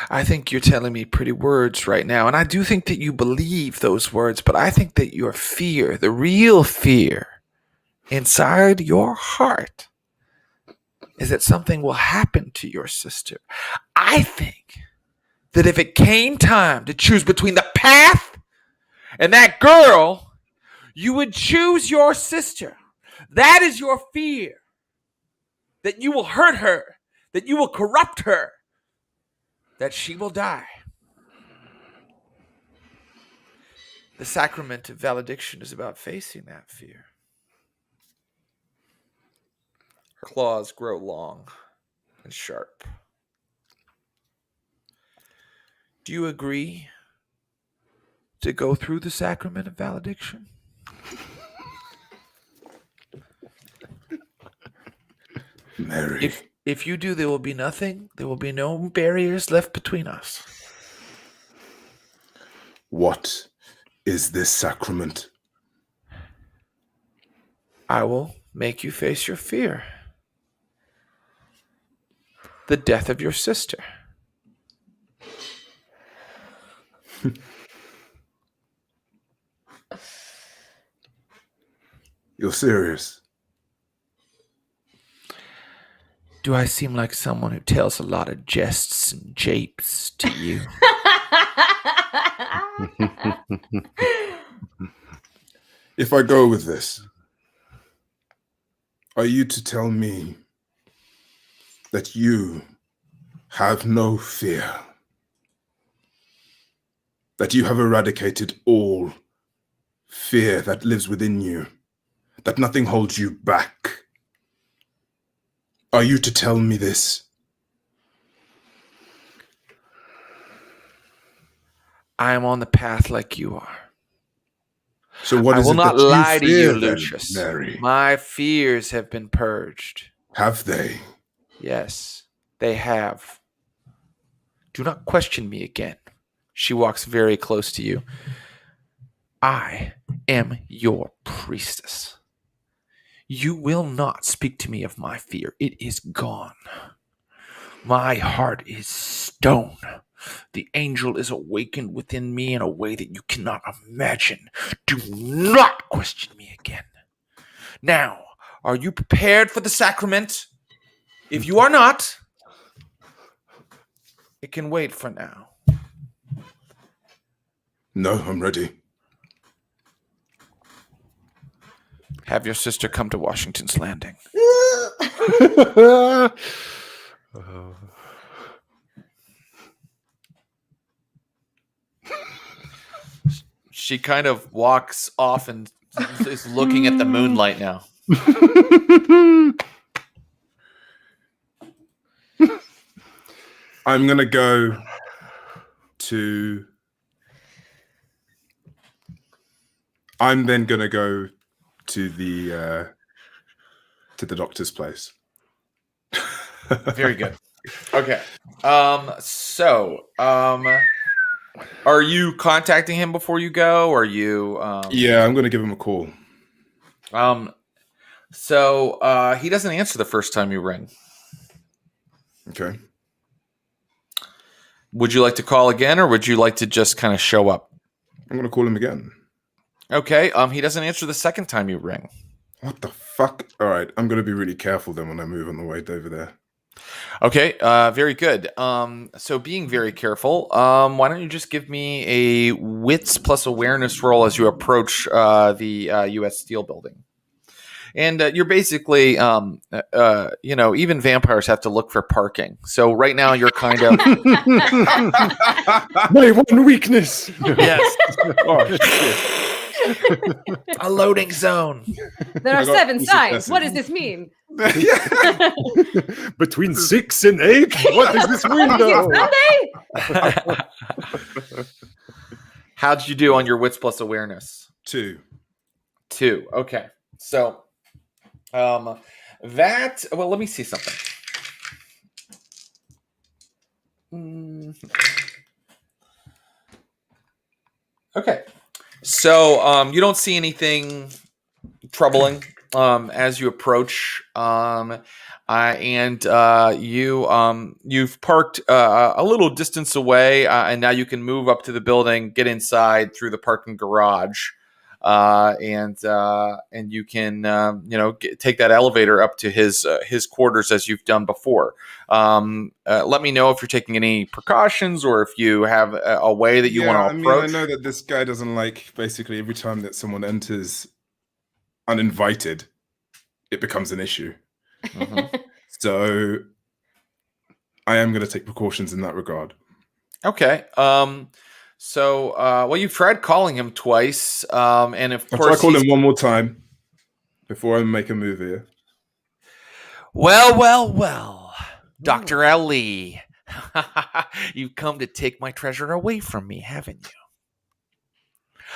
I think you're telling me pretty words right now, and I do think that you believe those words, but I think that your fear, the real fear inside your heart, is that something will happen to your sister. I think that if it came time to choose between the path and that girl, you would choose your sister. That is your fear. That you will hurt her, that you will corrupt her, that she will die. The sacrament of valediction is about facing that fear. Her claws grow long and sharp. Do you agree to go through the sacrament of valediction? Mary. If you do, there will be nothing. There will be no barriers left between us. What is this sacrament? I will make you face your fear. The death of your sister. You're serious? Do I seem like someone who tells a lot of jests and japes to you? If I go with this, are you to tell me that you have no fear? That you have eradicated all fear that lives within you? That nothing holds you back? Are you to tell me this? I am on the path like you are. So what I is will it not that you lie to fear you, then, Lucius. Mary? My fears have been purged. Have they? Yes, they have. Do not question me again. She walks very close to you. I am your priestess. You will not speak to me of my fear. It is gone. My heart is stone. The angel is awakened within me in a way that you cannot imagine. Do not question me again. Now, are you prepared for the sacrament? If you are not, it can wait for now. No, I'm ready. Have your sister come to Washington's Landing. She kind of walks off and is looking at the moonlight now. I'm going to go to... I'm then going to go to the doctor's place. Very good. Okay. Are you contacting him before you go? Or are you Yeah, I'm going to give him a call. He doesn't answer the first time you ring. Okay. Would you like to call again, or would you like to just kind of show up? I'm going to call him again. Okay. He doesn't answer the second time you ring. What the fuck? All right, I'm going to be really careful then when I move on the way over there. Okay, very good. So being very careful, why don't you just give me a wits plus awareness roll as you approach the U.S. Steel building? And you're basically, even vampires have to look for parking. So right now you're kind of... My one weakness. Yes. Oh, shit. A loading zone. There are 7 signs. What does this mean? Between 6 and 8? What is this window? Sunday? How'd you do on your wits plus awareness? 2. 2. Okay. So well, let me see something. Okay. So you don't see anything troubling as you approach, you've parked a little distance away, and now you can move up to the building, get inside through the parking garage, and you can take that elevator up to his quarters as you've done before. Let me know if you're taking any precautions or if you have a way that you want to approach. I know that this guy doesn't like, basically every time that someone enters uninvited, it becomes an issue. Mm-hmm. So I am going to take precautions in that regard. Okay. You've tried calling him twice, and of course, I'll call him one more time before I make a move here. Well, Dr. Ali, you've come to take my treasure away from me, haven't you?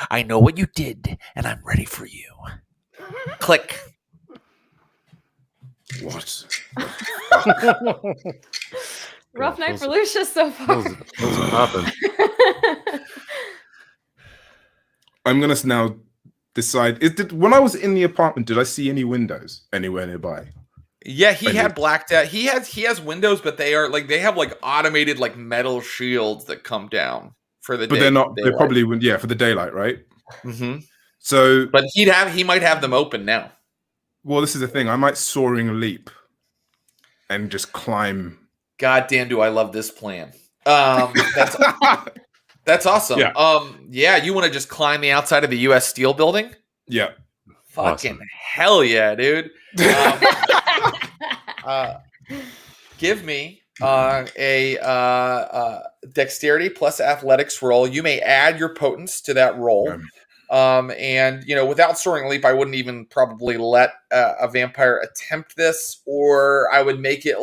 I know what you did, and I'm ready for you. Click. What? Rough night for Lucius so far. Those are popping. I'm gonna now decide. When I was in the apartment, did I see any windows anywhere nearby? Yeah, he had blacked out. He has windows, but they are they have automated metal shields that come down for the. But they're not. They probably wouldn't. Yeah, for the daylight, right? Mm-hmm. So, but he might have them open now. Well, this is the thing. I might soaring leap and just climb. God damn, do I love this plan. That's awesome. Yeah. You want to just climb the outside of the U.S. Steel building? Yeah. Fucking hell yeah, dude. Give me a dexterity plus athletics roll. You may add your potence to that roll. And without soaring leap, I wouldn't even probably let a vampire attempt this, or I would make it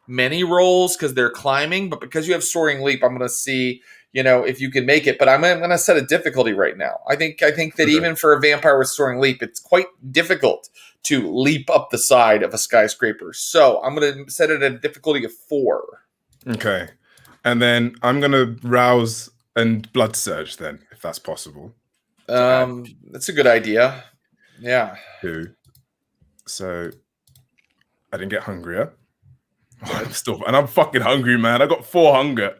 many rolls because they're climbing. But because you have soaring leap, I'm going to see if you can make it. But I'm going to set a difficulty right now. I think that even for a vampire with soaring leap, it's quite difficult to leap up the side of a skyscraper. So I'm going to set it at a difficulty of 4. Okay, and then I'm going to rouse and blood surge then, if that's possible. That's a good idea. Yeah. 2. So I didn't get hungrier. I'm fucking hungry, man. I got 4 hunger.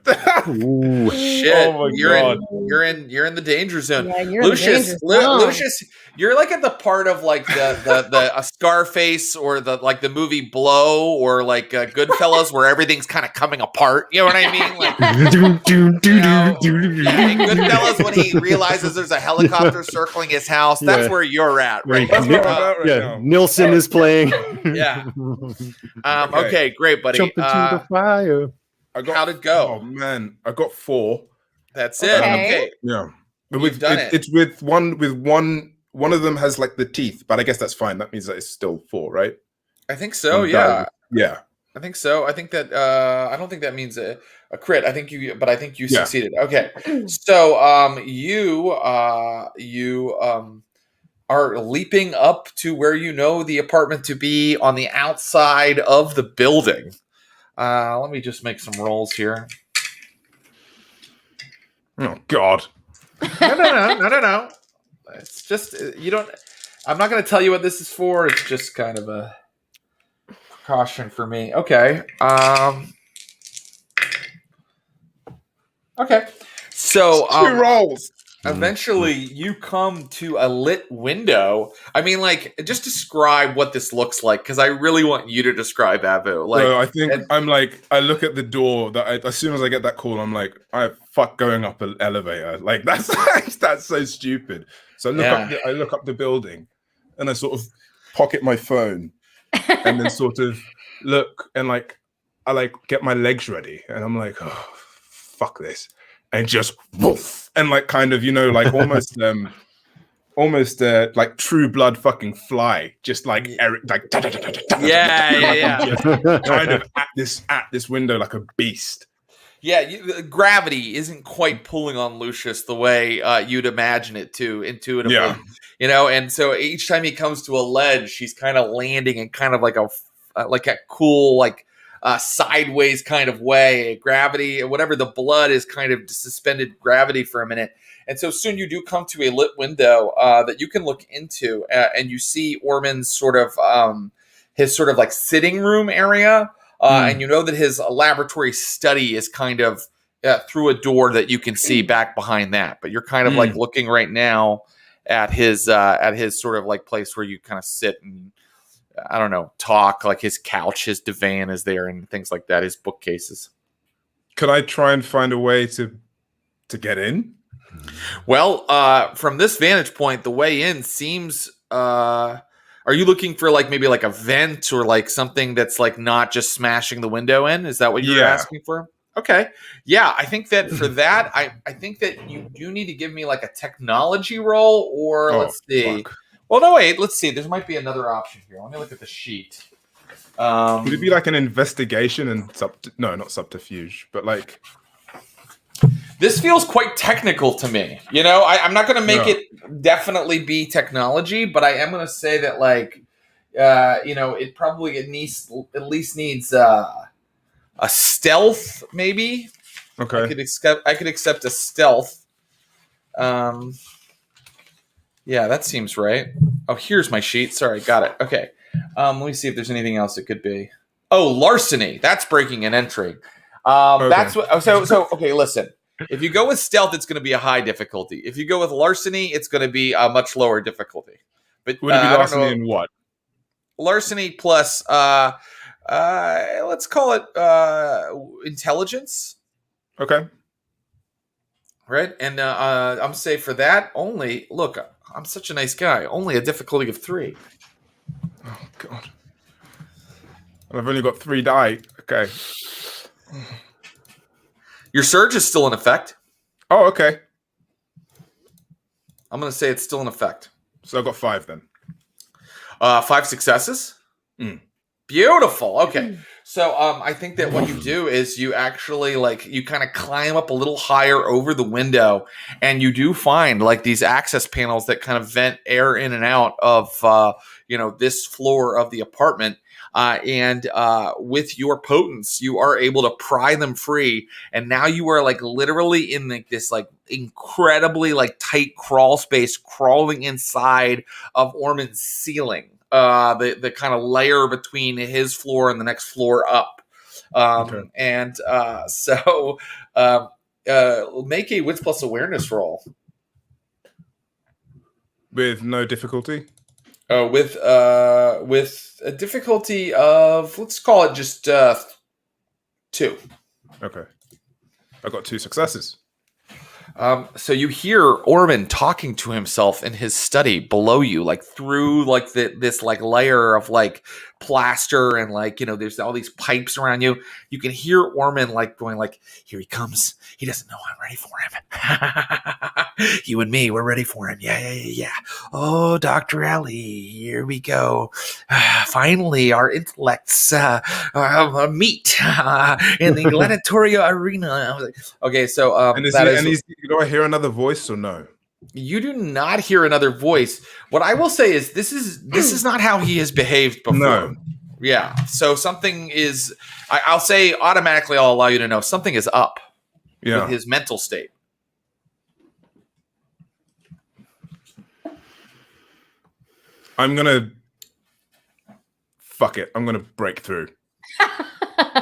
Ooh, shit! Oh my God. You're in the danger zone. Yeah, Lucius, Lucius, you're at the part of the a Scarface or the movie Blow or Goodfellas where everything's kind of coming apart. You know what I mean? In Goodfellas, when he realizes there's a helicopter circling his house, that's where you're at right now. Nilsson is playing. Yeah. Okay, great, buddy. Jump into the fire. How'd it go? Oh man, I got 4. That's it. Okay. Yeah, but You've done it. It's with one. One of them has the teeth, but I guess that's fine. That means that it's still 4, right? I think so. Yeah. Yeah. I think so. I think that. I don't think that means a crit. I think you succeeded. Okay. So you are leaping up to where the apartment to be on the outside of the building. Let me just make some rolls here. Oh God! No. It's just you don't. I'm not going to tell you what this is for. It's just kind of a precaution for me. Okay. Okay. So 2 rolls. Eventually, you come to a lit window. I mean, just describe what this looks like, because I really want you to describe Abu. I think I look at the door. As soon as I get that call, I'm like, I fuck going up an elevator. That's so stupid. So I look up the building, and I sort of pocket my phone, and then sort of look and I get my legs ready, and I'm like, oh, fuck this. And just woof, and almost like True Blood fucking fly, just like Eric, yeah, kind of at this window like a beast. Yeah, gravity isn't quite pulling on Lucius the way you'd imagine it to intuitively, and so each time he comes to a ledge, he's kind of landing in kind of like a cool sideways kind of way. Gravity, whatever, the blood is kind of suspended gravity for a minute. And so soon you do come to a lit window that you can look into, and you see Orman's his sitting room area. And you know that his laboratory study is kind of through a door that you can see back behind that. But you're kind of looking right now at his place where you kind of sit and, I don't know, talk, his couch, his divan is there and things like that, his bookcases. Could I try and find a way to get in? Well, from this vantage point, the way in seems, are you looking for maybe a vent or something that's not just smashing the window in? Is that what you're asking for? Okay. Yeah, I think that for that, I think that you do need to give me a technology roll, or let's see. Fuck. Well, no, wait. Let's see. There might be another option here. Let me look at the sheet. Would it be an investigation and not subterfuge, but This feels quite technical to me. You know, I'm not going to make it definitely be technology, but I am going to say that, like, you know, it probably at least needs a stealth, maybe. Okay. I could accept a stealth. Yeah, that seems right. Oh, here's my sheet. Sorry, got it. Okay. Let me see if there's anything else it could be. Oh, larceny. That's breaking an entry. Okay. That's what. So okay. Listen. If you go with stealth, it's going to be a high difficulty. If you go with larceny, it's going to be a much lower difficulty. But Would it be larceny in what? Larceny plus, let's call it intelligence. Okay. Right, and I'm say for that only. Look, I'm such a nice guy. Only a difficulty of 3. Oh God. I've only got 3 die. Okay. Your surge is still in effect. Oh, okay. I'm going to say it's still in effect. So I've got 5 then. 5 successes. Beautiful. Okay. So I think that what you do is you actually you kind of climb up a little higher over the window, and you do find like these access panels that kind of vent air in and out of this floor of the apartment. And with your potence, you are able to pry them free, and now you are like literally in this like incredibly like tight crawl space, crawling inside of Orman's ceiling. The kind of layer between his floor and the next floor up. Okay. And so make a wits plus awareness roll. With no difficulty? With a difficulty of, let's call it just 2. Okay. I got 2 successes. So you hear Orman talking to himself in his study below you, like through like this like layer of like plaster and like, there's all these pipes around you. You can hear Orman like going like, here he comes. He doesn't know I'm ready for him. You and me, we're ready for him. Yeah. Oh, Dr. Ellie, here we go. Finally, our intellects meet in the gladiatorial arena. I was like, okay, so do I hear another voice or no? You do not hear another voice. What I will say is this is not how he has behaved before. No. Yeah. So something is. I'll say automatically. I'll allow you to know something is up. Yeah. With his mental state. I'm gonna. Fuck it. I'm gonna break through.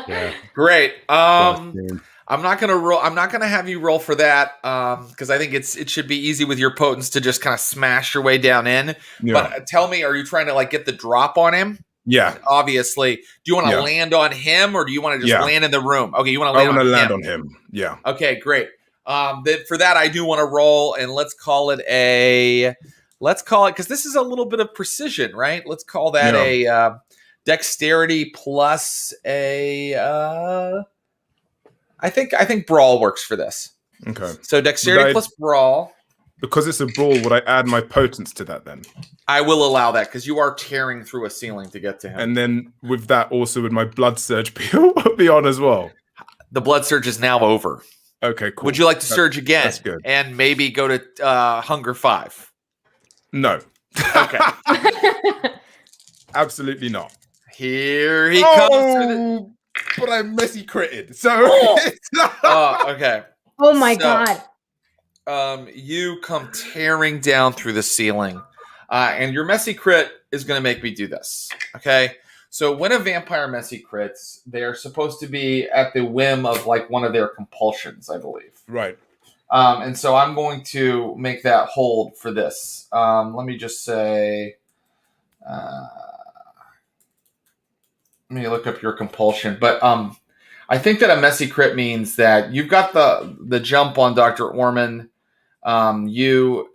Yeah. Great. I'm not gonna roll. I'm not gonna have you roll for that because I think it should be easy with your potence to just kind of smash your way down in. Yeah. But tell me, are you trying to like get the drop on him? Yeah. Obviously. Do you want to land on him or do you want to just land in the room? Okay, you want to land on him. I want to land on him. Yeah. Okay, great. For that, I do want to roll, and let's call it because this is a little bit of precision, right? Let's call that a dexterity plus a. I think brawl works for this. Okay. So dexterity plus brawl. Because it's a brawl, would I add my potence to that then? I will allow that because you are tearing through a ceiling to get to him. And then with that, also would my blood surge be on as well? The blood surge is now over. Okay, cool. Would you like to surge again? That's good. And maybe go to Hunger 5? No. Okay. Absolutely not. Here he comes. But I messy critted. So. Okay. Oh my God. You come tearing down through the ceiling, and your messy crit is going to make me do this. Okay. So when a vampire messy crits, they're supposed to be at the whim of like one of their compulsions, I believe. Right. And so I'm going to make that hold for this. Let me just say, let me look up your compulsion. But I think that a messy crit means that you've got the jump on Dr. Orman. You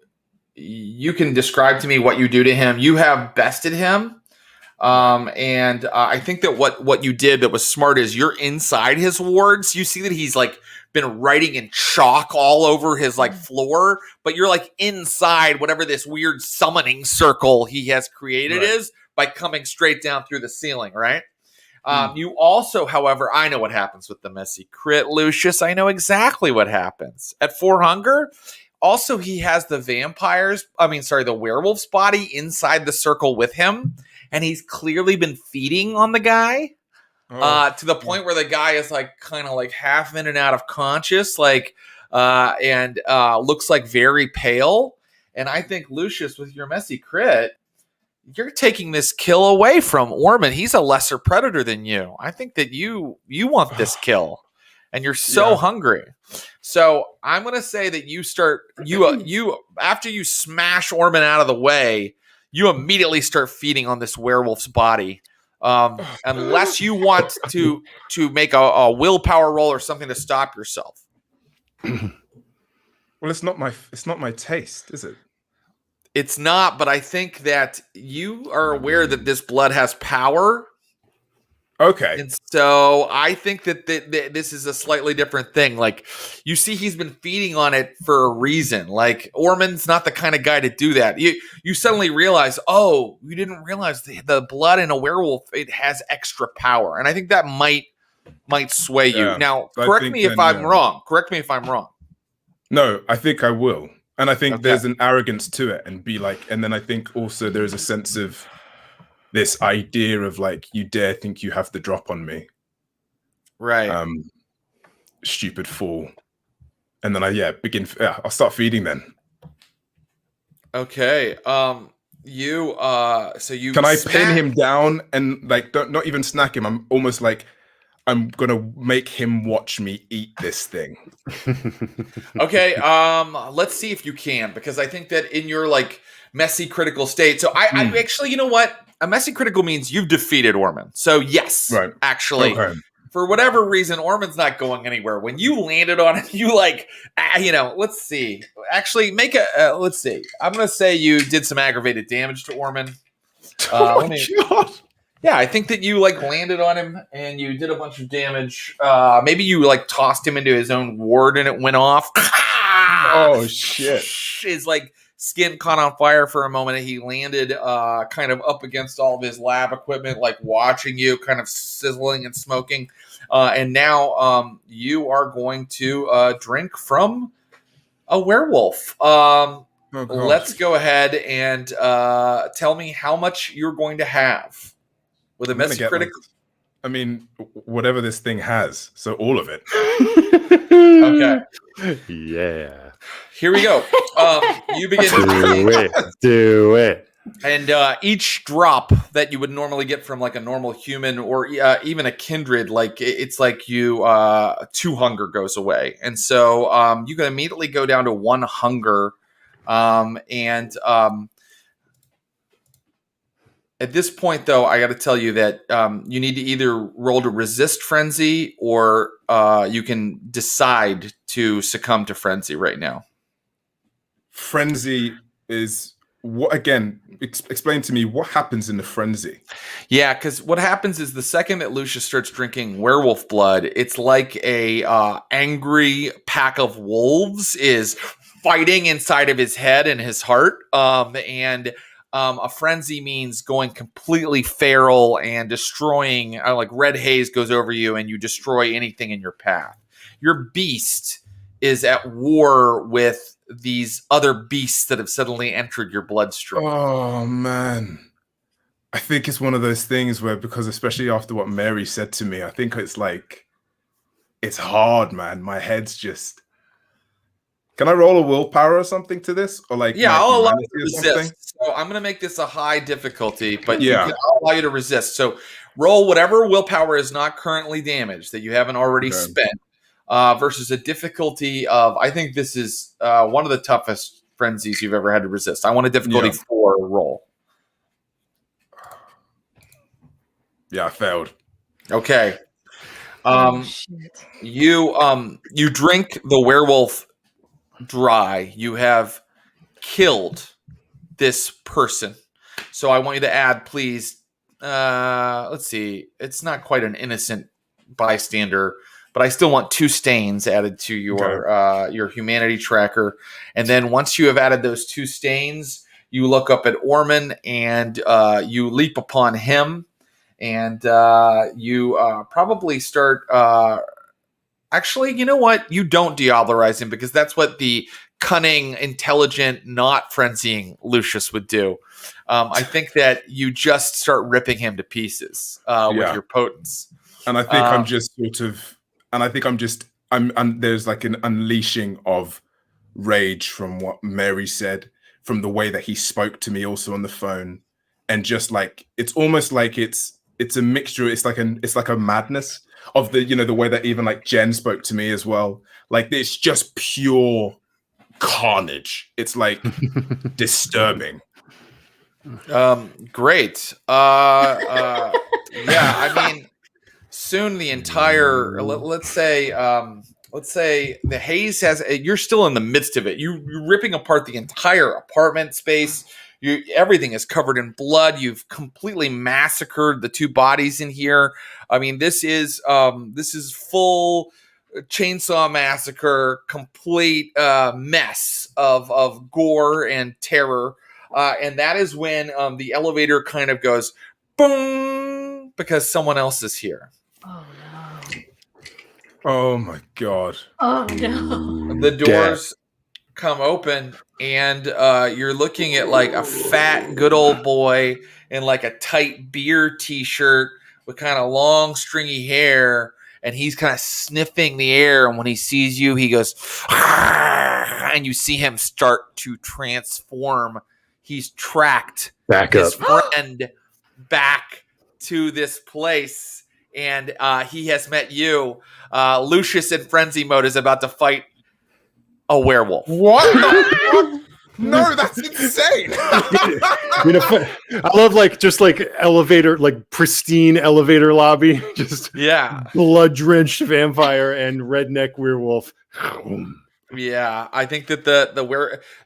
can describe to me what you do to him. You have bested him. And I think that what you did that was smart is you're inside his wards. You see that he's like been writing in chalk all over his like floor, but you're like inside whatever this weird summoning circle he has created is by coming straight down through the ceiling, right? You also, however, I know what happens with the messy crit, Lucius. I know exactly what happens. At 4 hunger, also he has the the werewolf's body inside the circle with him, and he's clearly been feeding on the guy to the point where the guy is like kind of like half in and out of conscious, and looks like very pale. And I think, Lucius, with your messy crit, you're taking this kill away from Ormond. He's a lesser predator than you. I think that you want this kill, and you're so hungry. So I'm gonna say that you start you after you smash Ormond out of the way, you immediately start feeding on this werewolf's body, unless you want to make a willpower roll or something to stop yourself. Well, it's not my taste, is it? It's not, but I think that you are aware that this blood has power. Okay. And so I think that this is a slightly different thing. Like, you see, he's been feeding on it for a reason. Like, Ormond's not the kind of guy to do that. You suddenly realize, oh, you didn't realize the blood in a werewolf, it has extra power. And I think that might sway you. Now, correct me if I'm wrong. Correct me if I'm wrong. No, I think I will. And I think there's an arrogance to it, and then I think also there is a sense of this idea of like, you dare think you have the drop on me. Right. Stupid fool. And then I'll start feeding then. Okay. Can I pin him down and like not even snack him? I'm almost like, I'm gonna make him watch me eat this thing. Okay, let's see if you can, because I think that in your like messy critical state. So I actually, you know what? A messy critical means you've defeated Ormond. So yes, right. Actually, for whatever reason, Ormond's not going anywhere. When you landed on it, you let's see. Actually, let's see. I'm gonna say you did some aggravated damage to Ormond. God. Yeah, I think that you like landed on him and you did a bunch of damage. Maybe you like tossed him into his own ward and it went off. Oh shit! His like skin caught on fire for a moment. And he landed kind of up against all of his lab equipment, like watching you, kind of sizzling and smoking. And now you are going to drink from a werewolf. Let's go ahead and tell me how much you're going to have. With a messy critical. I mean, whatever this thing has. So all of it. Okay. Yeah. Here we go. You begin to do it. And each drop that you would normally get from like a normal human or even a kindred, like it's like you 2 hunger goes away. And so you can immediately go down to 1 hunger. At this point, though, I got to tell you that you need to either roll to resist frenzy or you can decide to succumb to frenzy right now. Frenzy is what again? Explain to me what happens in the frenzy. Yeah, because what happens is the second that Lucius starts drinking werewolf blood, it's like a angry pack of wolves is fighting inside of his head and his heart, a frenzy means going completely feral and destroying, like red haze goes over you and you destroy anything in your path. Your beast is at war with these other beasts that have suddenly entered your bloodstream. Oh, man. I think it's one of those things where, because especially after what Mary said to me, I think it's like, it's hard, man. My head's just... Can I roll a willpower or something to this? Or like, yeah, I'll allow you to resist. So I'm going to make this a high difficulty, but I'll allow you to resist. So roll whatever willpower is not currently damaged that you haven't already spent versus a difficulty of, I think this is one of the toughest frenzies you've ever had to resist. I want a difficulty 4 roll. Yeah, I failed. Okay. You drink the werewolf dry. You have killed this person. So I want you to add, please, let's see. It's not quite an innocent bystander, but I still want 2 stains added to your humanity tracker. And then once you have added those 2 stains, you look up at Ormond and you leap upon him. and you probably start. Actually, you know what? You don't diablerize him because that's what the cunning, intelligent, not frenzying Lucius would do. I think that you just start ripping him to pieces with your potence. And I think I'm just sort of, and I think I'm there's like an unleashing of rage from what Mary said, from the way that he spoke to me also on the phone, and just like it's almost like it's a mixture. It's like a madness of the the way that even like Jen spoke to me as well. Like it's just pure carnage. It's like disturbing. Great. Yeah, I mean, soon the entire let's say the haze has. You're still in the midst of it. You're ripping apart the entire apartment space. Everything is covered in blood. You've completely massacred the 2 bodies in here. I mean, this is full chainsaw massacre, complete mess of gore and terror. And that is when the elevator kind of goes boom because someone else is here. Oh no! Oh my god! Oh no! The doors come open, and you're looking at like a fat, good old boy in like a tight beer t-shirt with kind of long, stringy hair, and he's kind of sniffing the air. And when he sees you, he goes, and you see him start to transform. He's tracked his friend back to this place, and he has met you. Lucius in frenzy mode is about to fight a werewolf. What? No, that's insane. I love just elevator, like pristine elevator lobby, just blood drenched vampire and redneck werewolf. Yeah, I think that the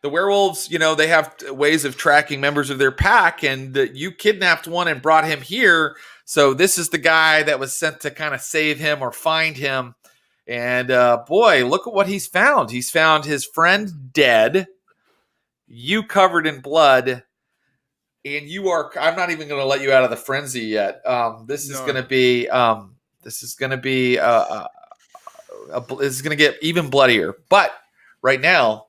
werewolves, they have ways of tracking members of their pack, and you kidnapped one and brought him here. So this is the guy that was sent to kind of save him or find him. And boy, look at what he's found. He's found his friend dead, you covered in blood, and you are. I'm not even going to let you out of the frenzy yet. This is going to be. This is going to be. This is going to get even bloodier. But right now,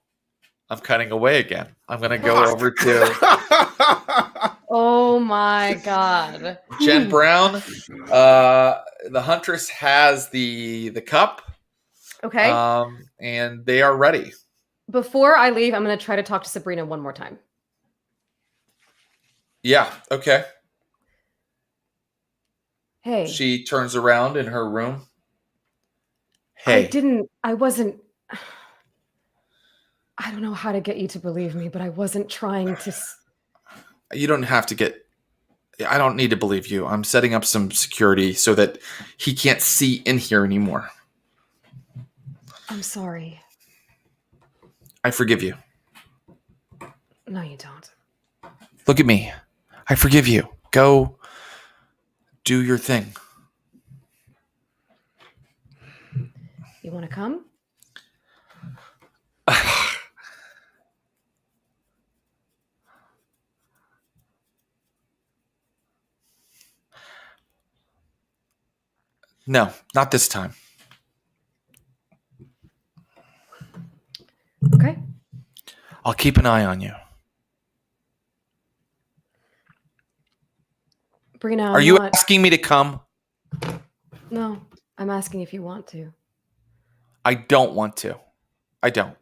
I'm cutting away again. I'm going to go over to. Oh my God. Jen Brown. The Huntress has the cup. Okay. And they are ready. Before I leave, I'm going to try to talk to Sabrina one more time. Yeah. Okay. Hey. She turns around in her room. Hey. I don't know how to get you to believe me, but I wasn't trying to. You don't have to get. I don't need to believe you. I'm setting up some security so that he can't see in here anymore. I'm sorry. I forgive you. No, you don't. Look at me. I forgive you. Go do your thing. You want to come? No, not this time. Okay. I'll keep an eye on you. Sabrina, are you asking me to come? No, I'm asking if you want to. I don't want to. I don't.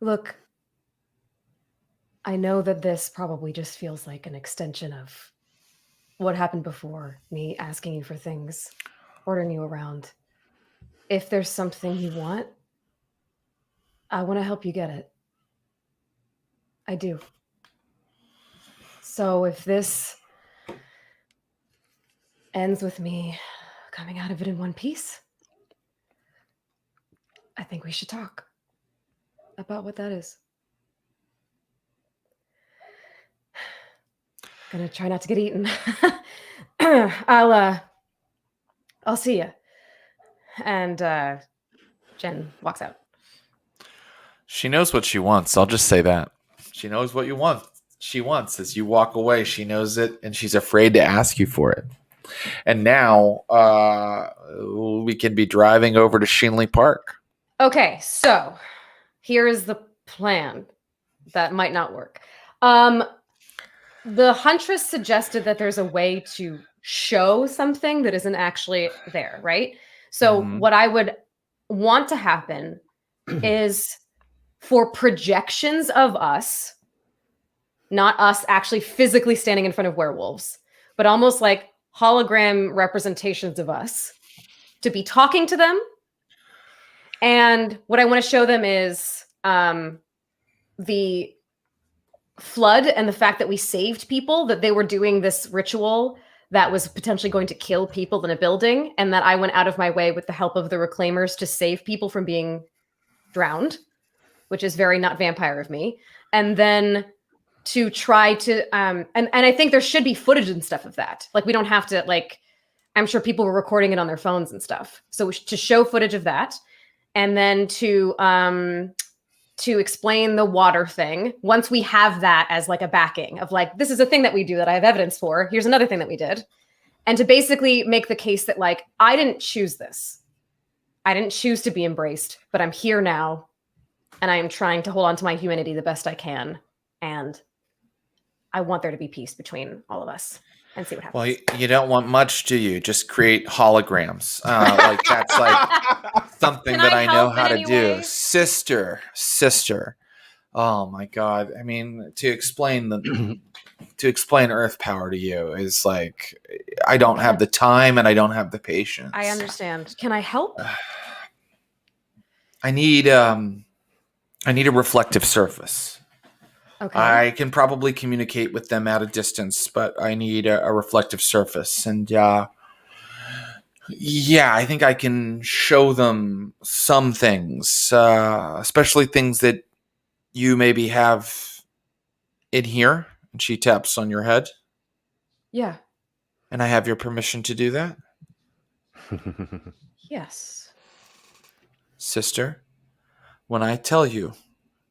Look, I know that this probably just feels like an extension of what happened before, me asking you for things, ordering you around. If there's something you want, I want to help you get it. I do. So if this ends with me coming out of it in one piece, I think we should talk about what that is. Gonna try not to get eaten. I'll see you. And Jen walks out. She knows what she wants. I'll just say that. She knows what you want. she wants. As you walk away, she knows it, and she's afraid to ask you for it. And now we can be driving over to Shinley Park. Okay, so here is the plan. That might not work. The Huntress suggested that there's a way to show something that isn't actually there, right? So what I would want to happen is for projections of us, not us actually physically standing in front of werewolves, but almost like hologram representations of us to be talking to them. And what I want to show them is the flood and the fact that we saved people, that they were doing this ritual that was potentially going to kill people in a building, and that I went out of my way with the help of the Reclaimers to save people from being drowned, which is very not vampire of me. And then to try to and I think there should be footage and stuff of that. Like, we don't have to, like, I'm sure people were recording it on their phones and stuff. So to show footage of that, and then to explain the water thing. Once we have that as like a backing of like, this is a thing that we do that I have evidence for. Here's another thing that we did. And to basically make the case that like, I didn't choose this. I didn't choose to be embraced, but I'm here now. And I am trying to hold on to my humanity the best I can. And I want there to be peace between all of us. And see what happens. Well, you don't want much, do you? Just create holograms. Like, that's like something that I know how to do. Sister. Oh my God. I mean, to explain Earth power to you is like, I don't have the time and I don't have the patience. I understand. Can I help? I need a reflective surface. Okay. I can probably communicate with them at a distance, but I need a reflective surface. And yeah, I think I can show them some things, especially things that you maybe have in here. And she taps on your head. Yeah. And I have your permission to do that? Yes. Sister, when I tell you,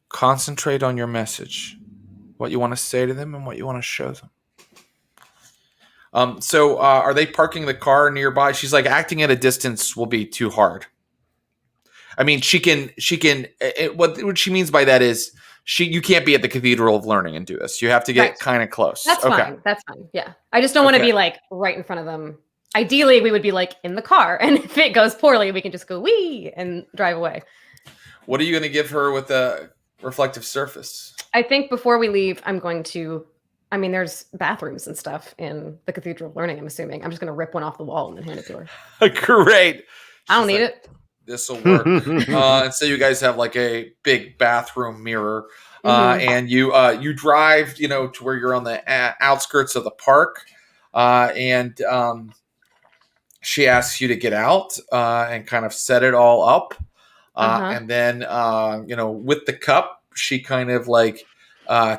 concentrate on your message, what you want to say to them and what you want to show them. So are they parking the car nearby? She's like, acting at a distance will be too hard. I mean, she can. What she means by that is you can't be at the Cathedral of Learning and do this. You have to get kind of close. That's fine. That's fine. Yeah. I just don't want to be like right in front of them. Ideally, we would be like in the car. And if it goes poorly, we can just go wee and drive away. What are you going to give her with the reflective surface? I think before we leave, I'm going to, I mean, there's bathrooms and stuff in the Cathedral of Learning, I'm assuming. I'm just going to rip one off the wall and then hand it to her. Great. I don't need it. This will work. And so you guys have like a big bathroom mirror, and you drive, to where you're on the outskirts of the park, and she asks you to get out and kind of set it all up, and then with the cup, she kind of like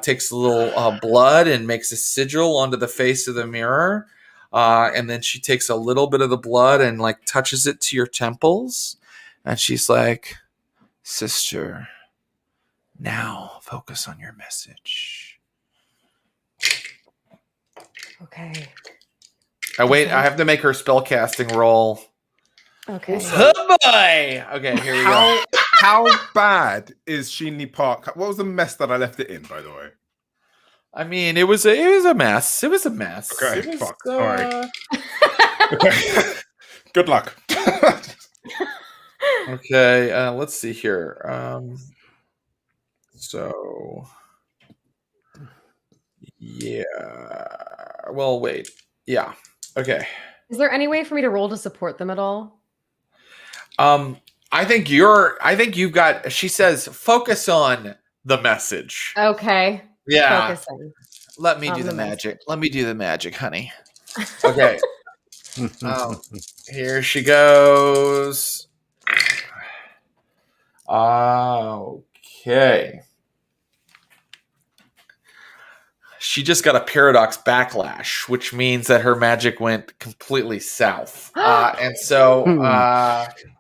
takes a little blood and makes a sigil onto the face of the mirror, and then she takes a little bit of the blood and like touches it to your temples. And she's like, sister, now focus on your message. Okay. I have to make her spellcasting roll. Okay. Oh boy! Okay, here we go. How bad is Shinley Park? What was the mess that I left it in, by the way? I mean, it was a mess. It was a mess. Okay, fuck. All right. Okay. Good luck. Okay, let's see here. So, yeah. Well, wait. Yeah. Okay. Is there any way for me to roll to support them at all? I think you've got. She says, focus on the message. Okay. Yeah. Focusing. Let me do the magic. Let me do the magic, honey. Okay. Here she goes. Okay. She just got a paradox backlash, which means that her magic went completely south. And so,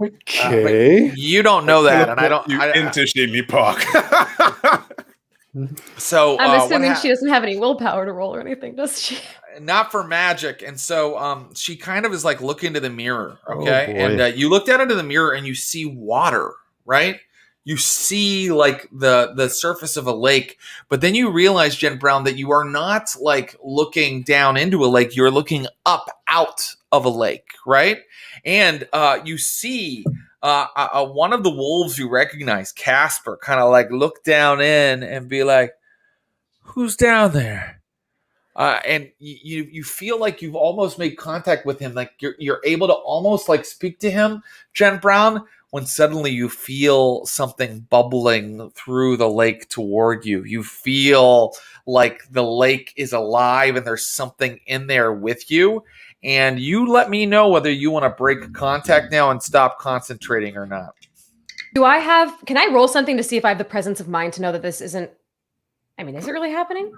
okay. you don't know that, and I don't. Into Shinley Park. So I'm what assuming she doesn't have any willpower to roll or anything, does she? not for magic. And so she kind of is like looking into the mirror. Oh, Okay. boy. And you look down into the mirror and you see water, right? You see like the surface of a lake, but then you realize, Jen Brown, that you are not like looking down into a lake. You're looking up out of a lake, right? And you see one of the wolves you recognize, Casper, kind of like look down in and be like, "Who's down there?" And you feel like you've almost made contact with him, like you're able to almost like speak to him, Jen Brown, when suddenly you feel something bubbling through the lake toward you. You feel like the lake is alive and there's something in there with you. And you let me know whether you want to break contact now and stop concentrating or not. Can I roll something to see if I have the presence of mind to know that this isn't, is it really happening?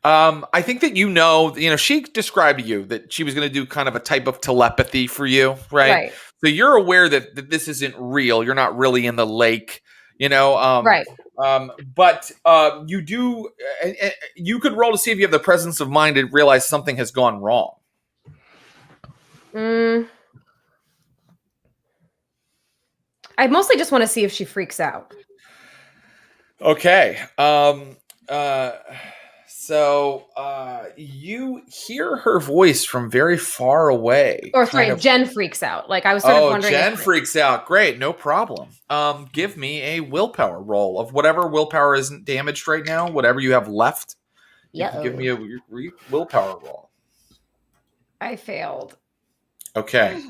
I think that she described to you that she was going to do kind of a type of telepathy for you, right? So you're aware that this isn't real. You're not really in the lake, right. But you do. You could roll to see if you have the presence of mind to realize something has gone wrong. I mostly just want to see if she freaks out. Okay. So you hear her voice from very far away. Or sorry, Jen freaks out. Like I was sort of wondering. Jen freaks out. Great, no problem. Give me a willpower roll of whatever willpower isn't damaged right now. Whatever you have left. Yeah. Give me a willpower roll. I failed. Okay.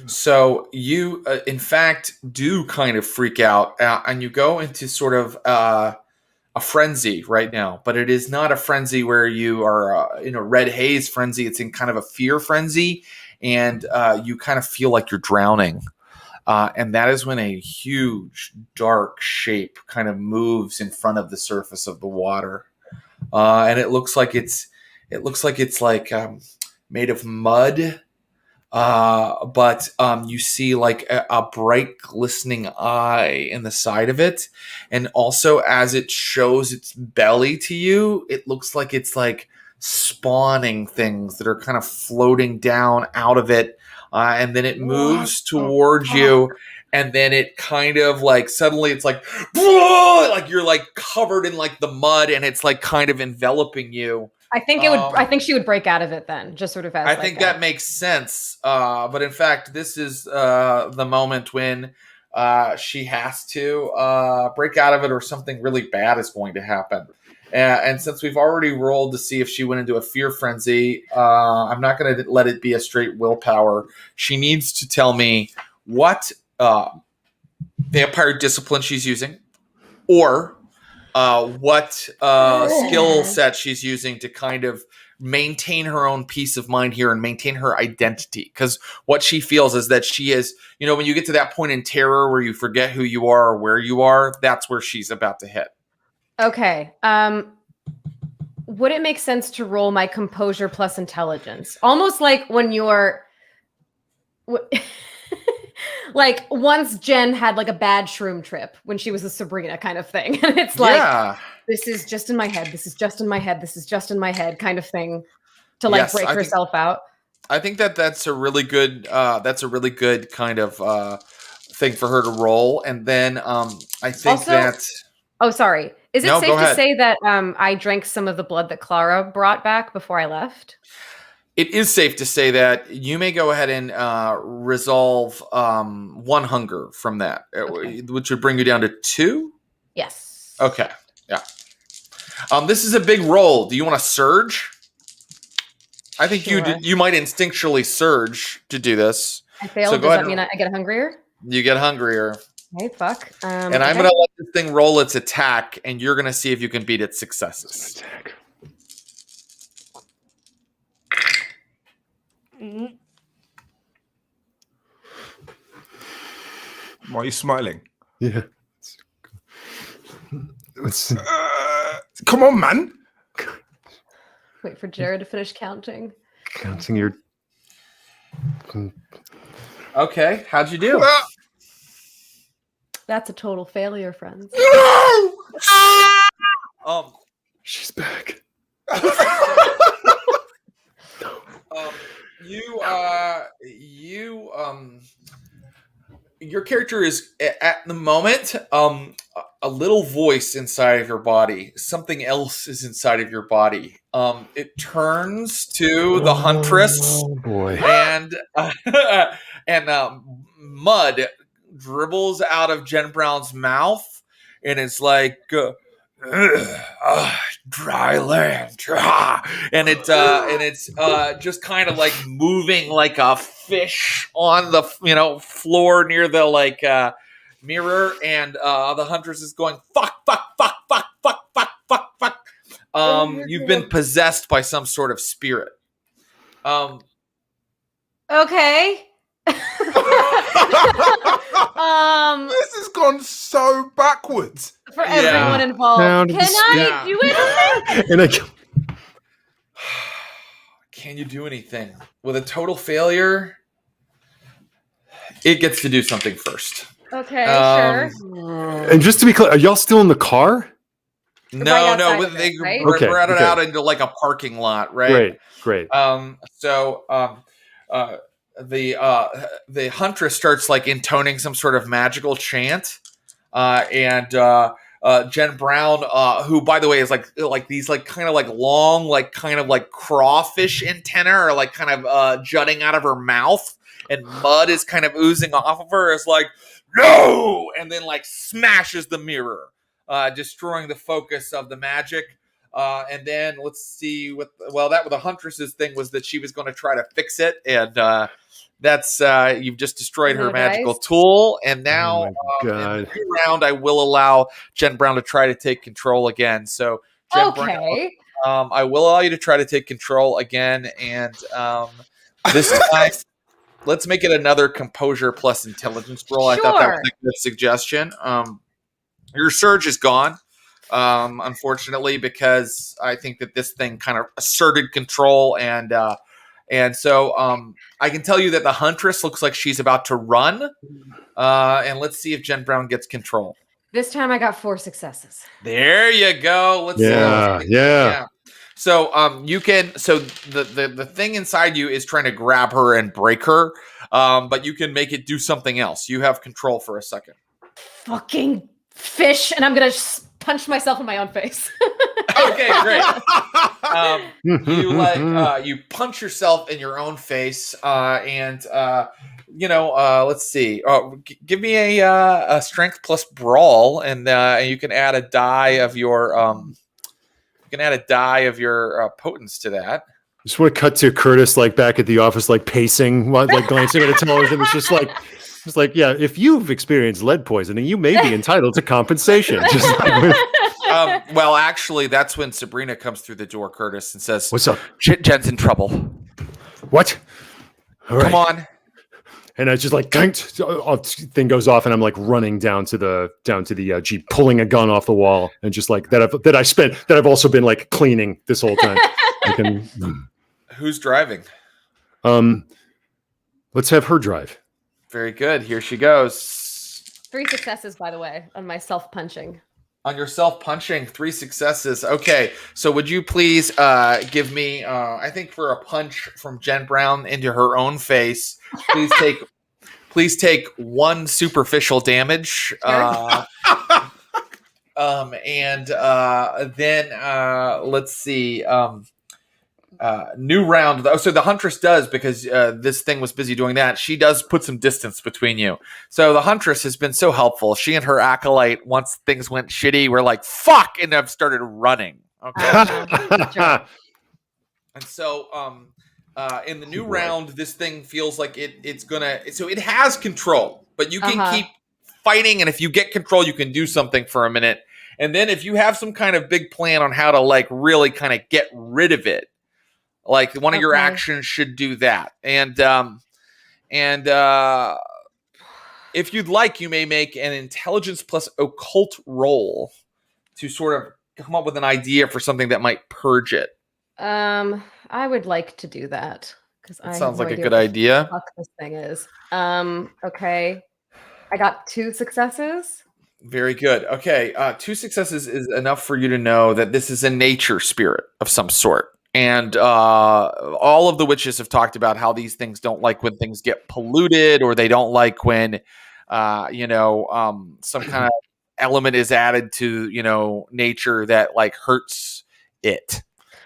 So you, in fact, do kind of freak out, and you go into sort of a frenzy right now. But it is not a frenzy where you are in a red haze frenzy. It's in kind of a fear frenzy, and you kind of feel like you're drowning. And that is when a huge, dark shape kind of moves in front of the surface of the water, and it looks like it's made of mud. But you see like a bright glistening eye in the side of it. And also as it shows its belly to you, it looks like it's like spawning things that are kind of floating down out of it. And then it moves towards you. And then it kind of like suddenly it's like, like you're like covered in like the mud and it's like kind of enveloping you. I think she would break out of it then, just sort of as. I think that makes sense. But in fact, this is the moment when she has to break out of it, or something really bad is going to happen. And since we've already rolled to see if she went into a fear frenzy, I'm not going to let it be a straight willpower. She needs to tell me what vampire discipline she's using, or what skill set she's using to kind of maintain her own peace of mind here and maintain her identity. Because what she feels is that she is, when you get to that point in terror where you forget who you are or where you are, that's where she's about to hit. Okay. Would it make sense to roll my composure plus intelligence? Almost like when you're... like once Jen had like a bad shroom trip when she was a Sabrina kind of thing. And it's like, This is just in my head. This is just in my head. This is just in my head kind of thing to like break herself out. I think that's a really good kind of thing for her to roll. And then I think that... Oh, sorry. Is it safe to say that I drank some of the blood that Clara brought back before I left? It is safe to say that. You may go ahead and resolve one hunger from that, which would bring you down to 2? Yes. Okay. Yeah. This is a big roll. Do you want to surge? I think you might instinctually surge to do this. I failed. So does that mean I get hungrier? You get hungrier. Hey, fuck. And I'm going to let this thing roll its attack, and you're going to see if you can beat its successes. Attack. Why are you smiling? Yeah. Come on, man. Wait for Jared to finish counting. Counting your... Okay, how'd you do? That's a total failure, friends. She's back. Your character is at the moment a little voice inside of your body. Something else is inside of your body. It turns to the huntress. Oh boy! And mud dribbles out of Jen Brown's mouth, and it's like dry land, and it's just kind of like moving like a fish on the floor near the mirror, and the huntress is going fuck. You've been possessed by some sort of spirit. Okay. This has gone so backwards. For everyone involved. Can I do anything? Can you do anything? With a total failure, it gets to do something first. Okay, sure. And just to be clear, are y'all still in the car? No, they brought it out into like a parking lot, right? Great. The huntress starts like intoning some sort of magical chant, and Jen Brown, who by the way is like these like kind of like long like kind of like crawfish antennae are like kind of jutting out of her mouth, and mud is kind of oozing off of her. Is like no, and then like smashes the mirror, destroying the focus of the magic. And then let's see what the huntress's thing was that she was going to try to fix it, and that's you've just destroyed her magical tool. And now in the new round, I will allow Jen Brown to try to take control again. So Jen Brown, I will allow you to try to take control again, and this time let's make it another composure plus intelligence roll. Sure. I thought that was a good suggestion. Your surge is gone. Unfortunately, because I think that this thing kind of asserted control, and so I can tell you that the huntress looks like she's about to run, and let's see if Jen Brown gets control. This time I got 4 successes. There you go. Let's see. Yeah. So you can. So the thing inside you is trying to grab her and break her, but you can make it do something else. You have control for a second. Fucking fish, and I'm gonna punch myself in my own face. Okay, great. You punch yourself in your own face, and let's see. Give me a strength plus brawl, and you can add a die of your potence to that. Just want to cut to Curtis like back at the office, like pacing, like glancing at a television. It's just like. It's like, yeah, if you've experienced lead poisoning, you may be entitled to compensation. Just like well, actually, that's when Sabrina comes through the door, Curtis, and says, "What's up? Jen's in trouble." What? All right. Come on. And I just like thing goes off, and I'm like running down to the Jeep, pulling a gun off the wall, and just like that I've also been like cleaning this whole time. Who's driving? Let's have her drive. Very good. Here she goes. 3 successes, by the way, on my self-punching. On your self-punching, 3 successes. Okay, so would you please give me, I think for a punch from Jen Brown into her own face, please take 1 superficial damage. And then let's see. New round. So the huntress does, because this thing was busy doing that, she does put some distance between you. So the huntress has been so helpful. She and her acolyte, once things went shitty, were like, fuck, and have started running. Okay. And so in the new round, this thing feels like it's gonna, so it has control, but you can keep fighting, and if you get control, you can do something for a minute. And then if you have some kind of big plan on how to like really kind of get rid of it, like one of your actions should do that. And if you'd like, you may make an intelligence plus occult roll to sort of come up with an idea for something that might purge it. I would like to do that, because that sounds like a good idea. What the fuck this thing is. Okay. I got 2 successes. Very good. Okay, 2 successes is enough for you to know that this is a nature spirit of some sort. And all of the witches have talked about how these things don't like when things get polluted, or they don't like when, some kind of element is added to, nature that like hurts it.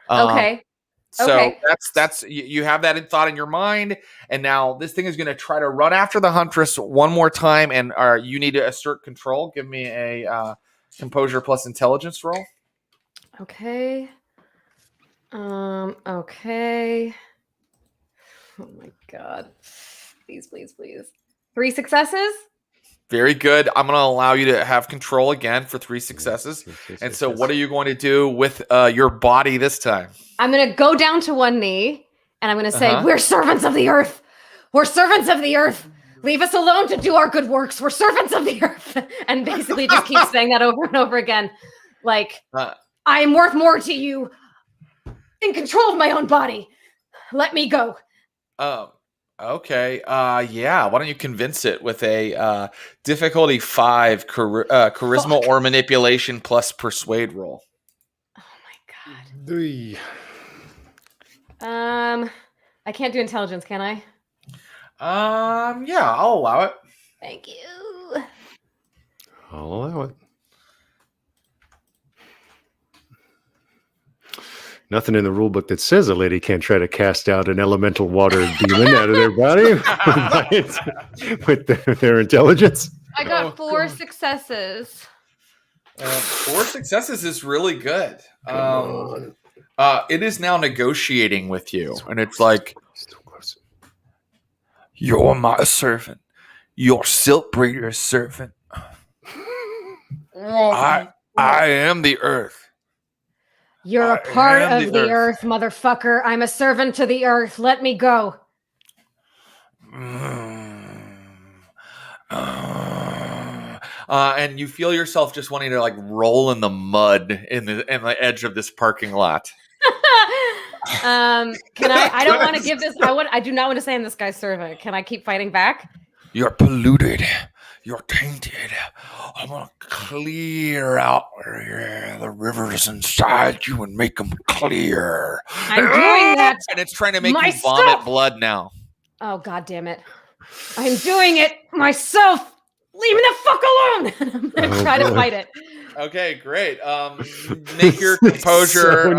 Okay. So Okay. that's you have that in thought in your mind, and now this thing is going to try to run after the huntress one more time, and you need to assert control. Give me a composure plus intelligence roll. Okay. Okay. Oh my god. Please, please, please. 3 successes? Very good. I'm going to allow you to have control again for 3 successes. And so what are you going to do with your body this time? I'm going to go down to one knee and I'm going to say, we're servants of the earth. We're servants of the earth. Leave us alone to do our good works. We're servants of the earth. And basically just keep saying that over and over again. Like, I am worth more to you. In control of my own body. Let me go. Okay. Yeah. Why don't you convince it with a difficulty 5 charisma or manipulation plus persuade roll? Oh my god. I can't do intelligence, can I? Yeah, I'll allow it. Thank you. I'll allow it. Nothing in the rule book that says a lady can't try to cast out an elemental water demon out of their body with their intelligence. I got 4 successes. 4 successes is really good. It is now negotiating with you, and it's like, you're my servant. You're Silkbreaker's servant. I am the earth. You're a part of the earth, motherfucker. I'm a servant to the earth. Let me go. And you feel yourself just wanting to like roll in the mud in the edge of this parking lot. Can I don't want to give this. I do not want to say I'm this guy's servant. Can I keep fighting back? You're polluted. You're tainted. I'm going to clear out the rivers inside you and make them clear. I'm doing that. And it's trying to make you vomit blood now. Oh, God damn it. I'm doing it myself. Leave me the fuck alone. I'm going to try to fight it. Okay, great. Make your composure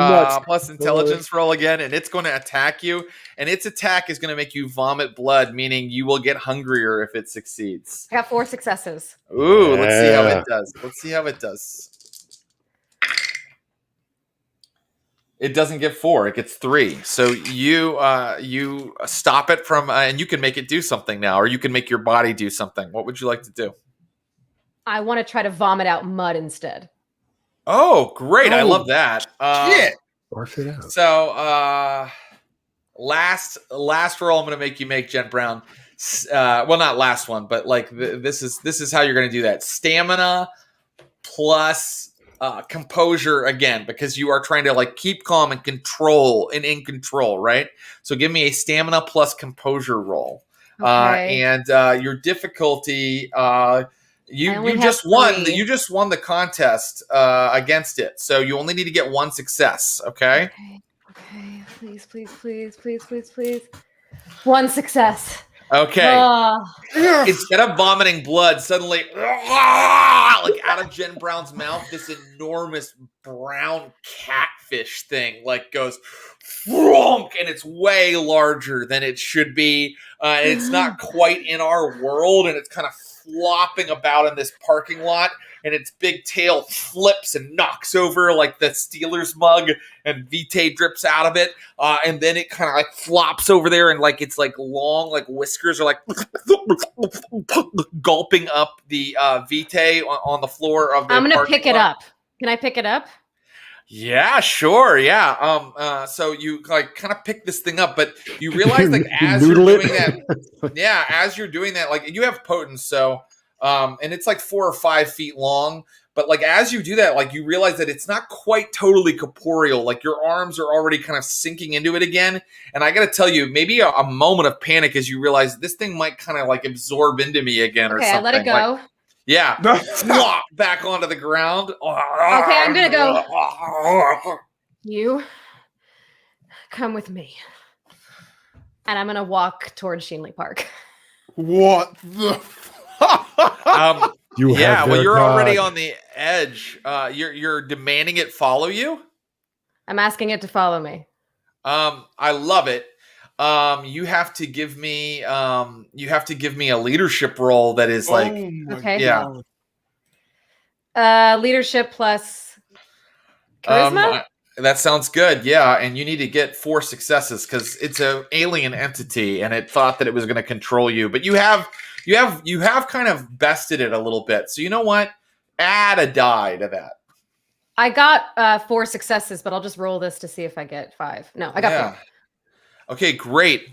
plus intelligence roll again, and it's going to attack you. And its attack is going to make you vomit blood, meaning you will get hungrier if it succeeds. I got 4 successes. Ooh, let's see how it does. Let's see how it does. It doesn't get 4; it gets 3. So you stop it from, and you can make it do something now, or you can make your body do something. What would you like to do? I want to try to vomit out mud instead. Oh, great! I love that. Shit. Barf it out. So, last roll, I'm going to make you make Jen Brown. Well, not last one, but like this is how you're going to do that. Stamina plus composure again, because you are trying to like keep calm and control and in control, right? So give me a stamina plus composure roll. Okay. And your difficulty, you just won. You just won the contest against it. So you only need to get 1 success. Okay. Okay. Please, please, please, please, please, please. 1 success. Okay. Instead of vomiting blood, suddenly, like out of Jen Brown's mouth, this enormous brown catfish thing like goes, and it's way larger than it should be. And it's not quite in our world, and it's kind of flopping about in this parking lot, and its big tail flips and knocks over like the Steelers mug, and Vitae drips out of it, and then it kind of like flops over there, and like it's like long like whiskers are like gulping up the Vitae on the floor of the I'm gonna pick it up. Can I pick it up? Yeah, sure. Yeah. So you like kind of pick this thing up, but you realize like as you're doing that, as you're doing that, like you have potence, so and it's like 4 or 5 feet long. But like as you do that, like you realize that it's not quite totally corporeal. Like your arms are already kind of sinking into it again. And I got to tell you, maybe a moment of panic as you realize this thing might kind of like absorb into me again or something. Okay, I let it go. Yeah. Flop back onto the ground. Okay, I'm gonna go. You come with me. And I'm gonna walk towards Sheenley Park. What the? You have well, their you're already God. on the edge. You're demanding it follow you. I'm asking it to follow me. I love it. You have to give me a leadership role that is like, Okay. yeah. Leadership plus charisma? That sounds good. Yeah, and you need to get 4 successes because it's an alien entity and it thought that it was going to control you. But you have kind of bested it a little bit. So you know what? Add a die to that. I got 4 successes, but I'll just roll this to see if I get 5. No, I got 4. Okay, great.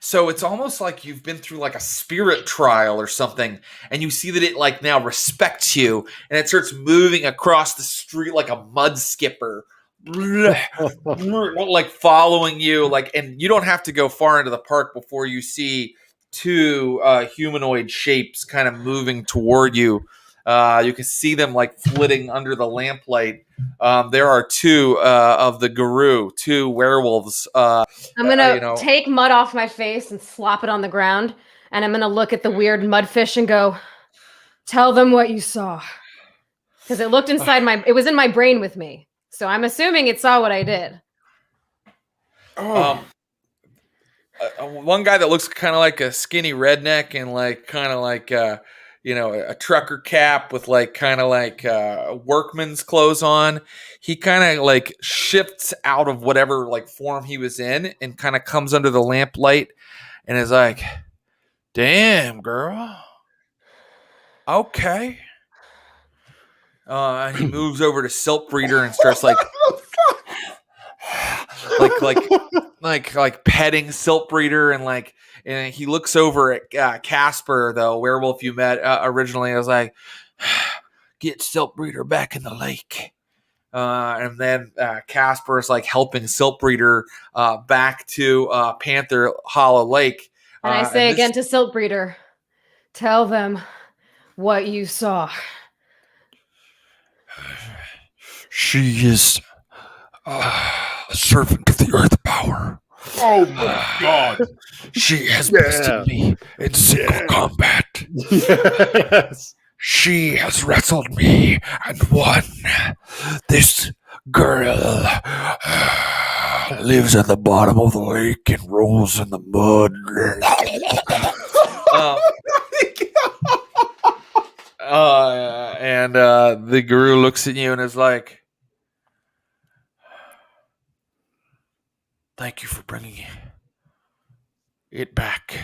So it's almost like you've been through like a spirit trial or something, and you see that it like now respects you, and it starts moving across the street like a mud skipper, like following you. Like, and you don't have to go far into the park before you see 2 humanoid shapes kind of moving toward you. You can see them like flitting under the lamplight. There are 2 of the guru, 2 werewolves. I'm gonna take mud off my face and slop it on the ground, and I'm gonna look at the weird mudfish and go, "Tell them what you saw," because it looked inside it was in my brain with me, so I'm assuming it saw what I did. One guy that looks kind of like a skinny redneck and like kind of like a trucker cap with like kind of like workman's clothes on. He kind of like shifts out of whatever like form he was in and kind of comes under the lamplight and is like, "Damn, girl. Okay." And he moves over to Silk Breeder and starts like petting Silk Breeder and he looks over at Casper, the werewolf you met originally. I was like, "Get Silk Breeder back in the lake." And then Casper is like helping Silk Breeder back to Panther Hollow Lake. And I say again to Silk Breeder, "Tell them what you saw." She is a servant of the earth power. Oh my God. She has bested me in single combat. Yes. She has wrestled me and won. This girl lives at the bottom of the lake and rolls in the mud. And the guru looks at you and is like, "Thank you for bringing it back."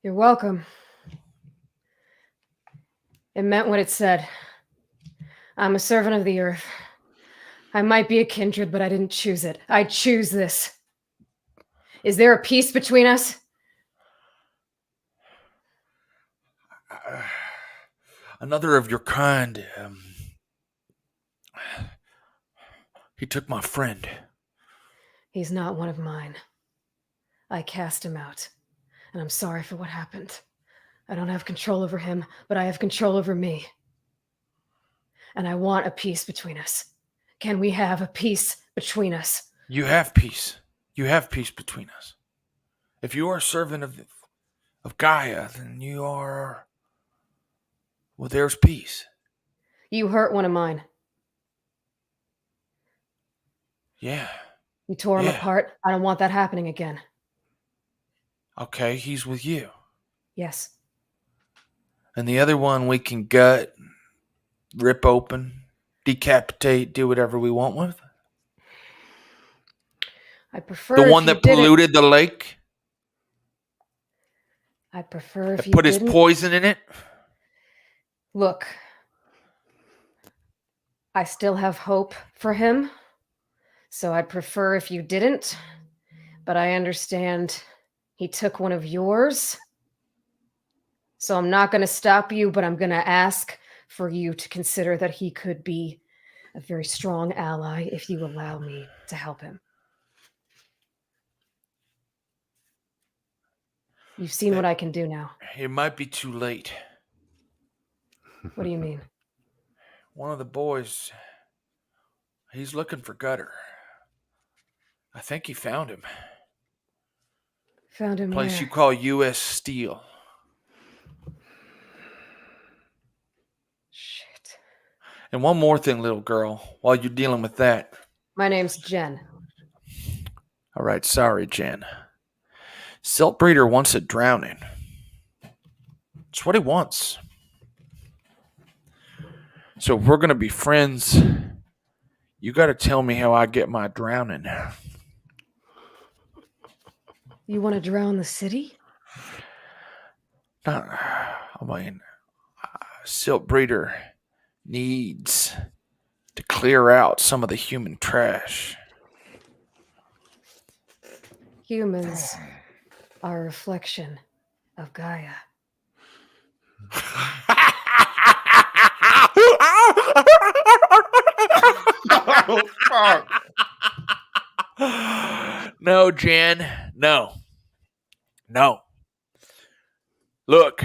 You're welcome. It meant what it said. I'm a servant of the earth. I might be a kindred, but I didn't choose it. I choose this. Is there a peace between us? Another of your kind. He took my friend. He's not one of mine. I cast him out, and I'm sorry for what happened. I don't have control over him, but I have control over me. And I want a peace between us. Can we have a peace between us? You have peace. You have peace between us. If you are a servant of Gaia, then you are... Well, there's peace. You hurt one of mine. Yeah. You tore him apart. I don't want that happening again. Okay, he's with you. Yes. And the other one we can gut, rip open, decapitate, do whatever we want with. I prefer the one that polluted the lake. I prefer if you put didn't. his poison in it. Look, I still have hope for him, so I'd prefer if you didn't, but I understand he took one of yours, so I'm not going to stop you, but I'm going to ask for you to consider that he could be a very strong ally if you allow me to help him. You've seen what I can do now. It might be too late. What do you mean? One of the boys, he's looking for Gutter. I think he found him. Found him Place where? you call U.S. Steel. Shit. And one more thing, little girl, while you're dealing with that. My name's Jen. All right, sorry, Jen. Silt Breeder wants a drowning. It's what he wants. So if we're going to be friends, you got to tell me how I get my drowning. You want to drown the city? Silt Breeder needs to clear out some of the human trash. Humans are a reflection of Gaia. Oh, fuck. No, Jen. No. Look,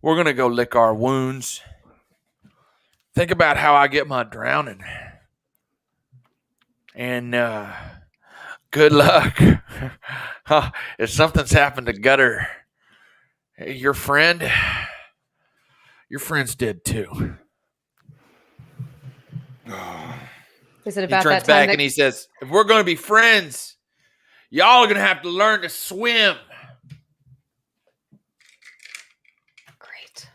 we're going to go lick our wounds. Think about how I get my drowning. And good luck. If something's happened to Gutter, your friend's dead too. Is it He about turns that time back that and he says, if we're going to be friends, y'all are going to have to learn to swim. Great.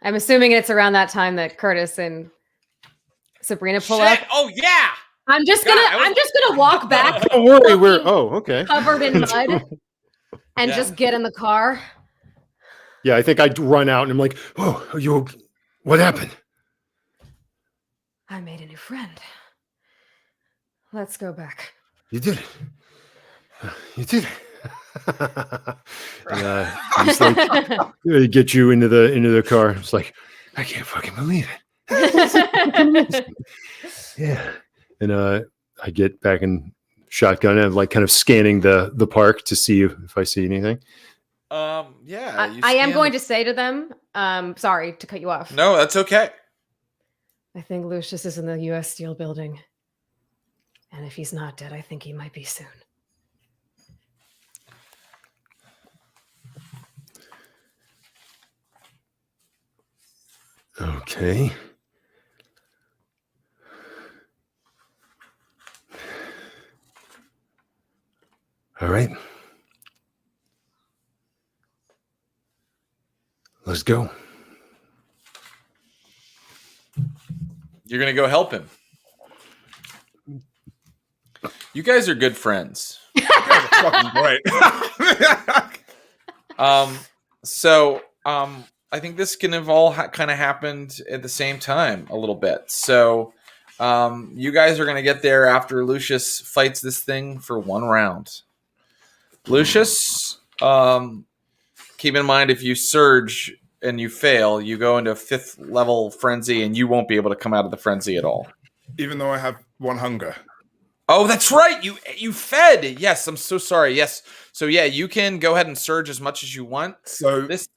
I'm assuming it's around that time that Curtis and Sabrina pull up. Oh, yeah. I'm just gonna walk back. Don't worry, okay. Covered in mud and Yeah. just get in the car. Yeah, I think I'd run out and I'm like, oh, what happened? I made a new friend. Let's go back. You did it. You did it. And, just like, get you into the car. It's like, I can't fucking believe it. Yeah. And I get back in shotgun and I'm like kind of scanning the park to see if I see anything. Yeah. I am going to say to them, sorry to cut you off. No, that's okay. I think Lucius is in the U.S. Steel building. And if he's not dead, I think he might be soon. Okay. All right. Let's go. You're going to go help him. You guys are good friends. Fucking great. I think this can have all kind of happened at the same time a little bit. So you guys are going to get there after Lucius fights this thing for one round. Lucius, keep in mind if you surge and you fail, you go into a 5th level frenzy and you won't be able to come out of the frenzy at all. Even though I have 1 hunger. Oh, that's right. You fed. Yes, I'm so sorry. Yes. So yeah, you can go ahead and surge as much as you want. So This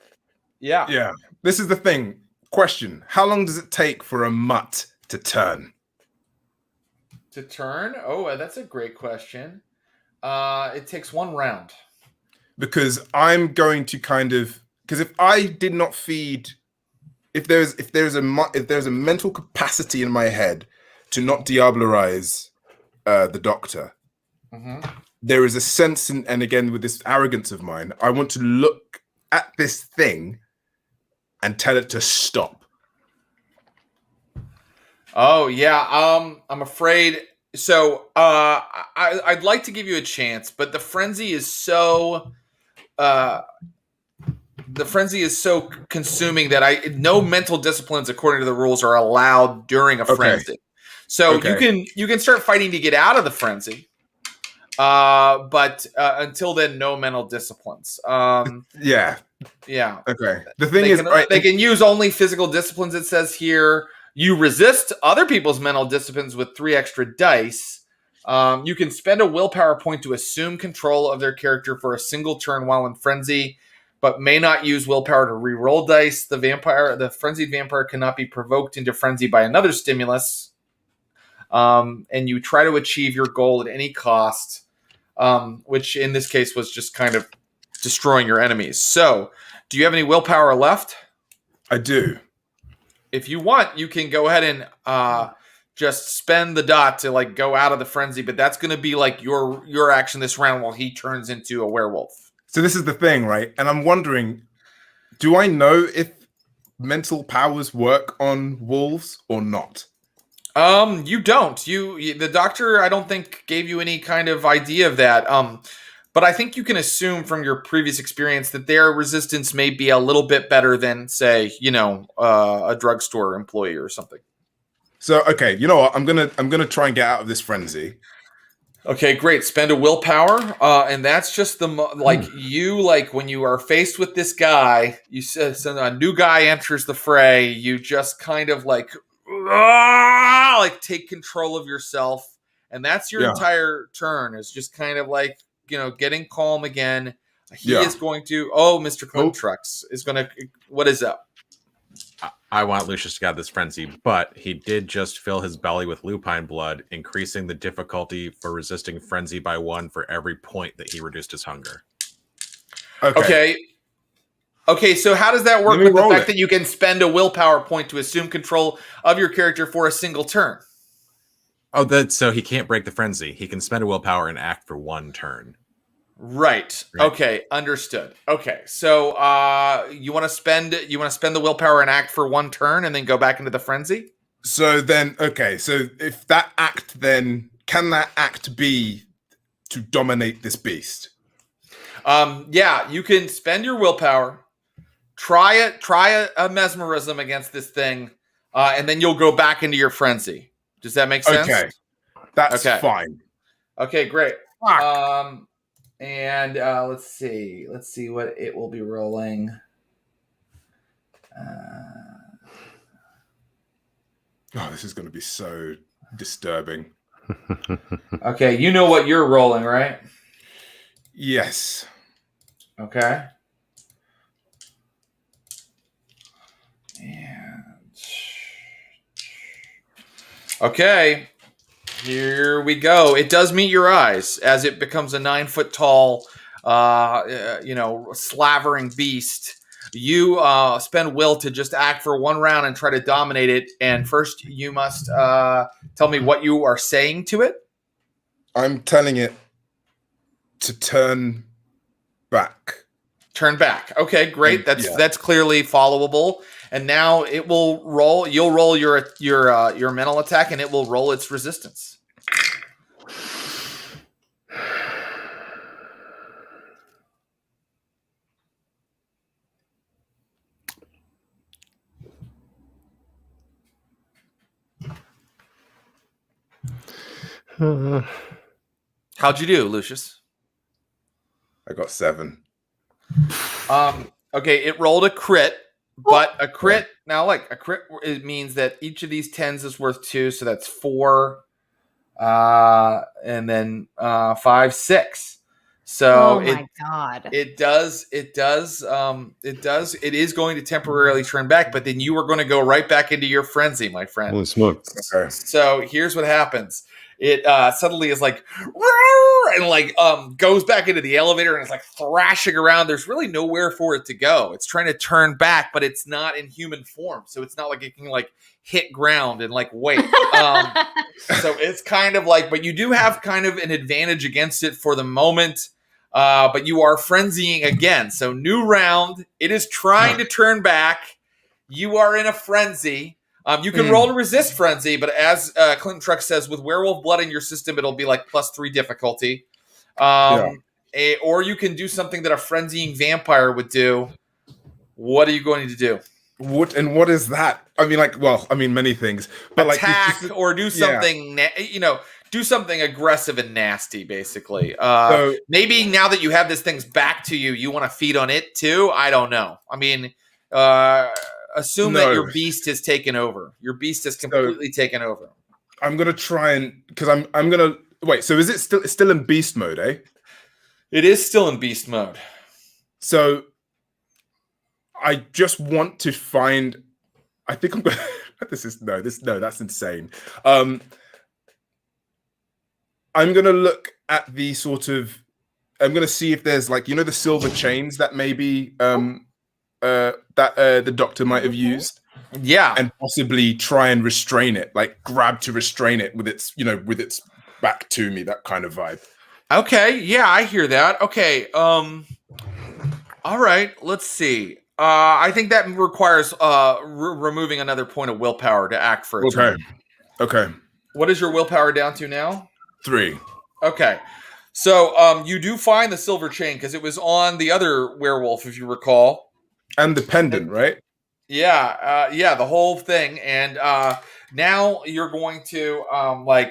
Yeah. This is the thing. Question. How long does it take for a mutt to turn? To turn? Oh, that's a great question. It takes 1 round. Because I'm going to because if I did not feed, if there's a mental capacity in my head to not diablerize the doctor, there is a sense and again with this arrogance of mine, I want to look at this thing and tell it to stop. Oh yeah. I'm afraid. So I'd like to give you a chance, but the frenzy is so consuming that no mental disciplines according to the rules are allowed during a frenzy. So you can start fighting to get out of the frenzy. But until then, no mental disciplines. Yeah. Okay. The thing they can use only physical disciplines. It says here you resist other people's mental disciplines with 3 extra dice, You can spend a willpower point to assume control of their character for a single turn while in frenzy, but may not use willpower to re-roll dice. The frenzied vampire cannot be provoked into frenzy by another stimulus. And you try to achieve your goal at any cost, which in this case was just kind of destroying your enemies. So, do you have any willpower left? I do. If you want, you can go ahead and just spend the dot to like go out of the frenzy, but that's going to be like your action this round while he turns into a werewolf. So this is the thing, right? And I'm wondering, do I know if mental powers work on wolves or not? You don't. The doctor, I don't think, gave you any kind of idea of that. But I think you can assume from your previous experience that their resistance may be a little bit better than, say, a drugstore employee or something. So, okay, you know what? I'm gonna try and get out of this frenzy. Okay, great. Spend a willpower, and that's just when you are faced with this guy, so a new guy enters the fray. You just kind of like take control of yourself, and that's your entire turn. Is just kind of like getting calm again. He is going to. Oh, Mr. Clint Trucks is going to. What is up? I want Lucius to get out of this frenzy, but he did just fill his belly with lupine blood, increasing the difficulty for resisting frenzy by 1 for every point that he reduced his hunger. Okay. So how does that work with the fact that you can spend a willpower point to assume control of your character for a single turn? Oh, so he can't break the frenzy. He can spend a willpower and act for 1 turn. Right. Okay. Understood. Okay. So you want to spend the willpower and act for 1 turn and then go back into the frenzy? So then, okay. So if that act, then can that act be to dominate this beast? Yeah. You can spend your willpower, try a mesmerism against this thing, and then you'll go back into your frenzy. Does that make sense? Okay. That's fine. Okay. Great. Fuck. And let's see what it will be rolling. This is going to be so disturbing. Okay, you know what you're rolling, right? Yes. Okay. Okay. Here we go. It does meet your eyes as it becomes a 9-foot tall, slavering beast. You spend will to just act for 1 round and try to dominate it. And first, you must tell me what you are saying to it. I'm telling it to turn back. Turn back. Okay, great. That's clearly followable. And now it will roll. You'll roll your mental attack, and it will roll its resistance. How'd you do, Lucius? I got 7. Okay, it rolled a crit, but a crit now, like a crit, it means that each of these 10s is worth 2, so that's 4, and then 5, 6. So God, it is going to temporarily turn back, but then you are going to go right back into your frenzy, my friend. Holy smoke. Okay. So here's what happens. It suddenly is like, and like goes back into the elevator and it's like thrashing around. There's really nowhere for it to go. It's trying to turn back, but it's not in human form. So it's not like it can like hit ground and like wait. So it's kind of like, but you do have kind of an advantage against it for the moment. But you are frenzying again. So new round. It is trying to turn back. You are in a frenzy. You can roll to resist frenzy, but as Clinton Truck says, with werewolf blood in your system, it'll be like +3 difficulty. Or you can do something that a frenzying vampire would do. What are you going to do? What is that? I mean, many things. But attack or do something, do something aggressive and nasty, basically. Maybe now that you have this thing's back to you, you want to feed on it too? I don't know. I mean, assume that your beast has taken over. Your beast has completely taken over. I'm going to try and... Because I'm going to... Wait, so is it still in beast mode, eh? It is still in beast mode. So I just want to find. I think I'm going. That's insane. I'm going to look at the sort of. I'm going to see if there's like the silver chains that maybe the doctor might have used. Yeah, and possibly try and restrain it, like grab to restrain it with its back to me, that kind of vibe. Okay, yeah, I hear that. Okay, all right, let's see. I think that requires removing another point of willpower to act for a turn. Okay. What is your willpower down to now? 3. Okay. So you do find the silver chain because it was on the other werewolf, if you recall. And the pendant, right? Yeah, the whole thing. And now you're going to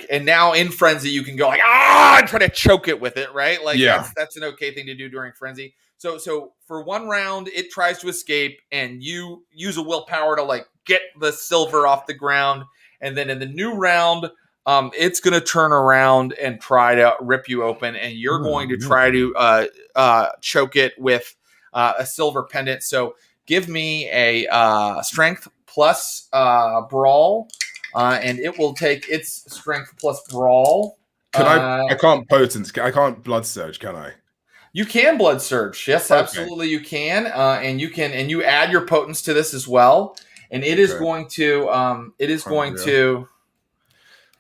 and now in frenzy you can go like and try to choke it with it, right? Like that's an okay thing to do during frenzy. So for one round it tries to escape and you use a willpower to like get the silver off the ground, and then in the new round it's going to turn around and try to rip you open, and you're going to try to choke it with a silver pendant. So give me a strength plus brawl, and it will take its strength plus brawl. I can't potence. I can't blood surge, can I? You can blood surge. Yes, okay. Absolutely you can. And you add your potence to this as well. And it is going to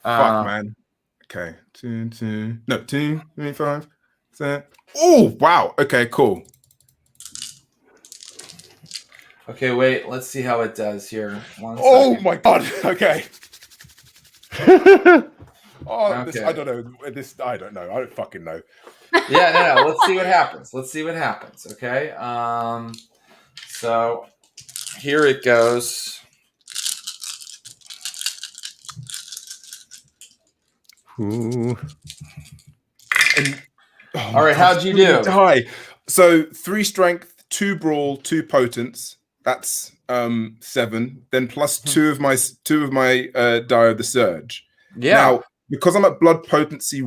fuck, man. Okay. 2, 3, 5. Oh, wow. Okay, cool. Okay, wait. Let's see how it does here. My god. Okay. Okay. I don't know. I don't know. I don't fucking know. Yeah, no. Let's see what happens. Okay. So here it goes. Ooh. All right, how'd you do? Hi. So 3 strength, 2 brawl, 2 potence. That's 7. Then plus 2 of my die of the surge. Yeah. Now, because I'm at blood potency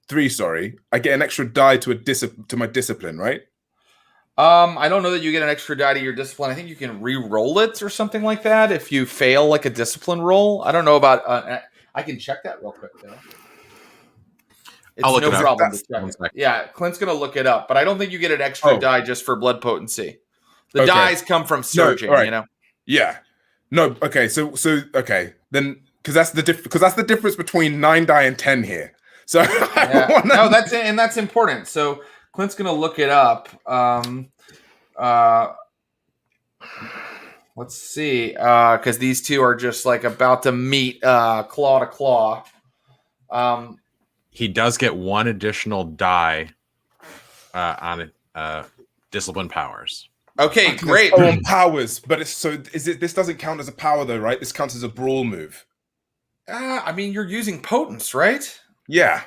3. Sorry, I get an extra die to my discipline, right? I don't know that you get an extra die to your discipline. I think you can re-roll it or something like that if you fail like a discipline roll. I don't know about. I can check that real quick though. It's no problem to check. Yeah, Clint's gonna look it up, but I don't think you get an extra die just for blood potency. The dies come from surging, right. you know. Yeah. No. Okay. So okay then, because that's the difference between 9 die and 10 here. So no, that's important. So Clint's gonna look it up. Let's see, because these two are just like about to meet claw to claw. He does get 1 additional die on discipline powers. Okay, great. On powers, but this doesn't count as a power though, right? This counts as a brawl move. I mean, you're using potence, right? Yeah.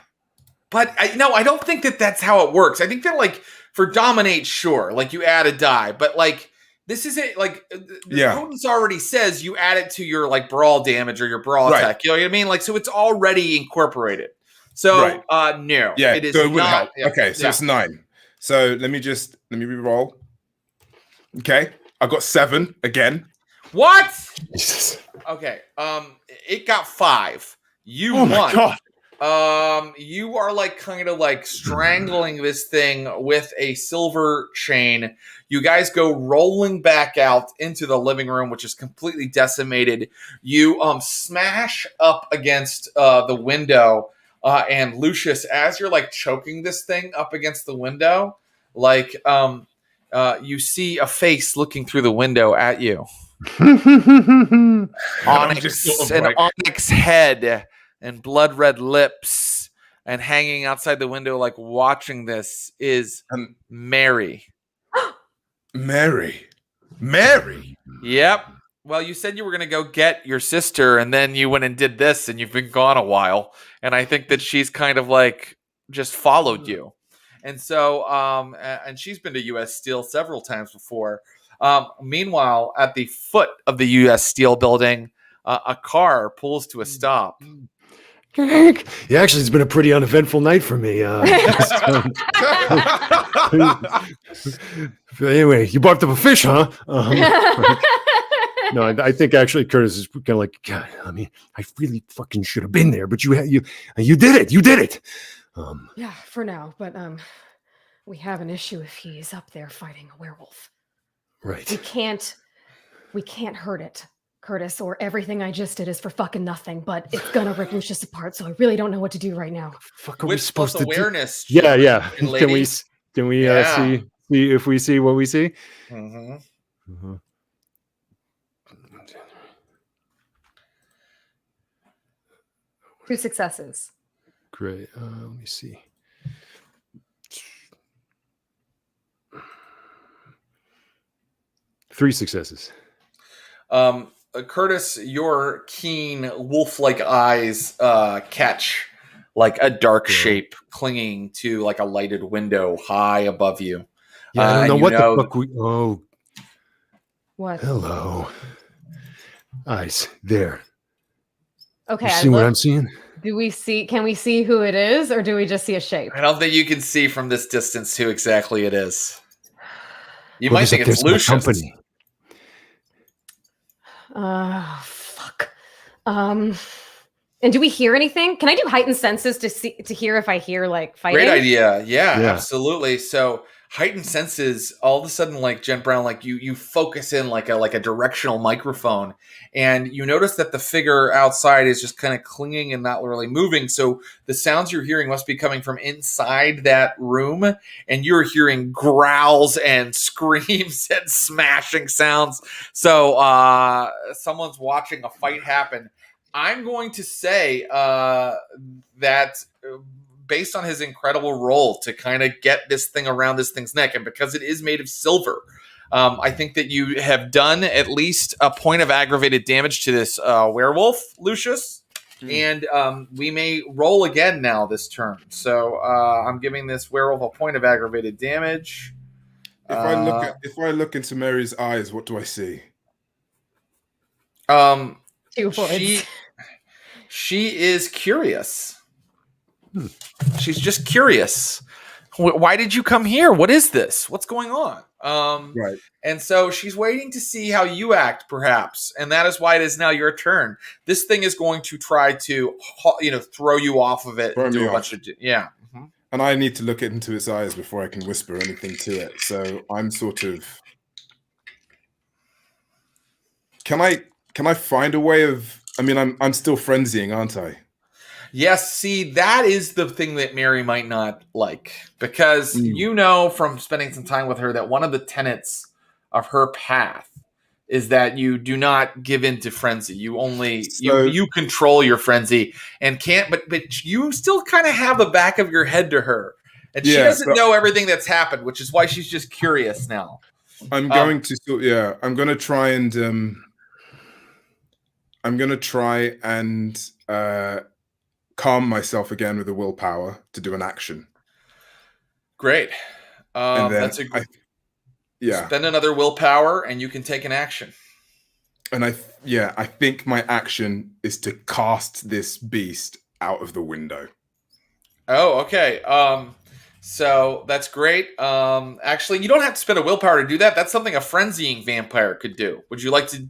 But I don't think that's how it works. I think that like for dominate, sure, like you add a die, but like this isn't like the potence already says you add it to your like brawl damage or your brawl attack. You know what I mean? Like so, it's already incorporated. So no, it is so it not. Help. Okay, so it's 9. So let me re-roll. Okay, I got 7 again. What? Jesus. Okay, it got 5. You won. My God. You are like kind of like strangling this thing with a silver chain. You guys go rolling back out into the living room, which is completely decimated. You smash up against the window, and Lucius, as you're like choking this thing up against the window, like you see a face looking through the window at you. Onyx head and blood red lips, and hanging outside the window, like watching this, is Mary. Mary. Yep. Well, you said you were going to go get your sister, and then you went and did this, and you've been gone a while. And I think that she's kind of like just followed you. And so, and she's been to U.S. Steel several times before. Meanwhile, at the foot of the U.S. Steel building, a car pulls to a stop. Yeah, actually, it's been a pretty uneventful night for me. Anyway, you barked up a fish, huh? No, I think actually Curtis is kind of like, God, I mean, I really fucking should have been there, but you did it. You did it. Yeah, for now, but we have an issue if he's up there fighting a werewolf. Right. We can't hurt it, Curtis, or everything I just did is for fucking nothing, but it's gonna rip Lucius apart, so I really don't know what to do right now. Fuck, are we supposed to awareness? Do? Yeah. Can we see if we see what we see? Mm-hmm. Mm-hmm. 2 successes. Great. Let me see. Three successes. Curtis, your keen wolf-like eyes catch like a dark shape clinging to like a lighted window high above you. Yeah, I don't know what the fuck we. Oh, what? Hello, eyes there. Okay, You see what I'm seeing? Do we see? Can we see who it is, or do we just see a shape? I don't think you can see from this distance who exactly it is. You might think it's Lucius. Company. Fuck. And do we hear anything? Can I do heightened senses to hear if I hear like fighting? Great idea. Yeah, absolutely. So heightened senses, all of a sudden, like Jen Brown, like you focus in like a directional microphone, and you notice that the figure outside is just kind of clinging and not really moving. So the sounds you're hearing must be coming from inside that room, and you're hearing growls and screams and smashing sounds. So someone's watching a fight happen. I'm going to say that based on his incredible roll to kind of get this thing around this thing's neck, and because it is made of silver, I think that you have done at least a point of aggravated damage to this werewolf, Lucius. And we may roll again now this turn. So I'm giving this werewolf a point of aggravated damage. If I look into Mary's eyes, what do I see? 2 points. She is curious. She's just curious. Why did you come here? What is this? What's going on? Right. And so she's waiting to see how you act, perhaps. And that is why it is now your turn. This thing is going to try to, throw you off of it. And do a bunch of, yeah. Mm-hmm. And I need to look into its eyes before I can whisper anything to it. So I'm sort of. Can I find a way of? I mean, I'm still frenzying, aren't I? Yes, see, that is the thing that Mary might not like, because you know from spending some time with her that one of the tenets of her path is that you do not give in to frenzy. You only you control your frenzy and can't, but you still kind of have the back of your head to her, and she doesn't know everything that's happened, which is why she's just curious now. I'm going to try and calm myself again with the willpower to do an action. Great. And then that's spend another willpower and you can take an action. And I think my action is to cast this beast out of the window. Oh, okay. So that's great. Actually, you don't have to spend a willpower to do that. That's something a frenzying vampire could do. Would you like to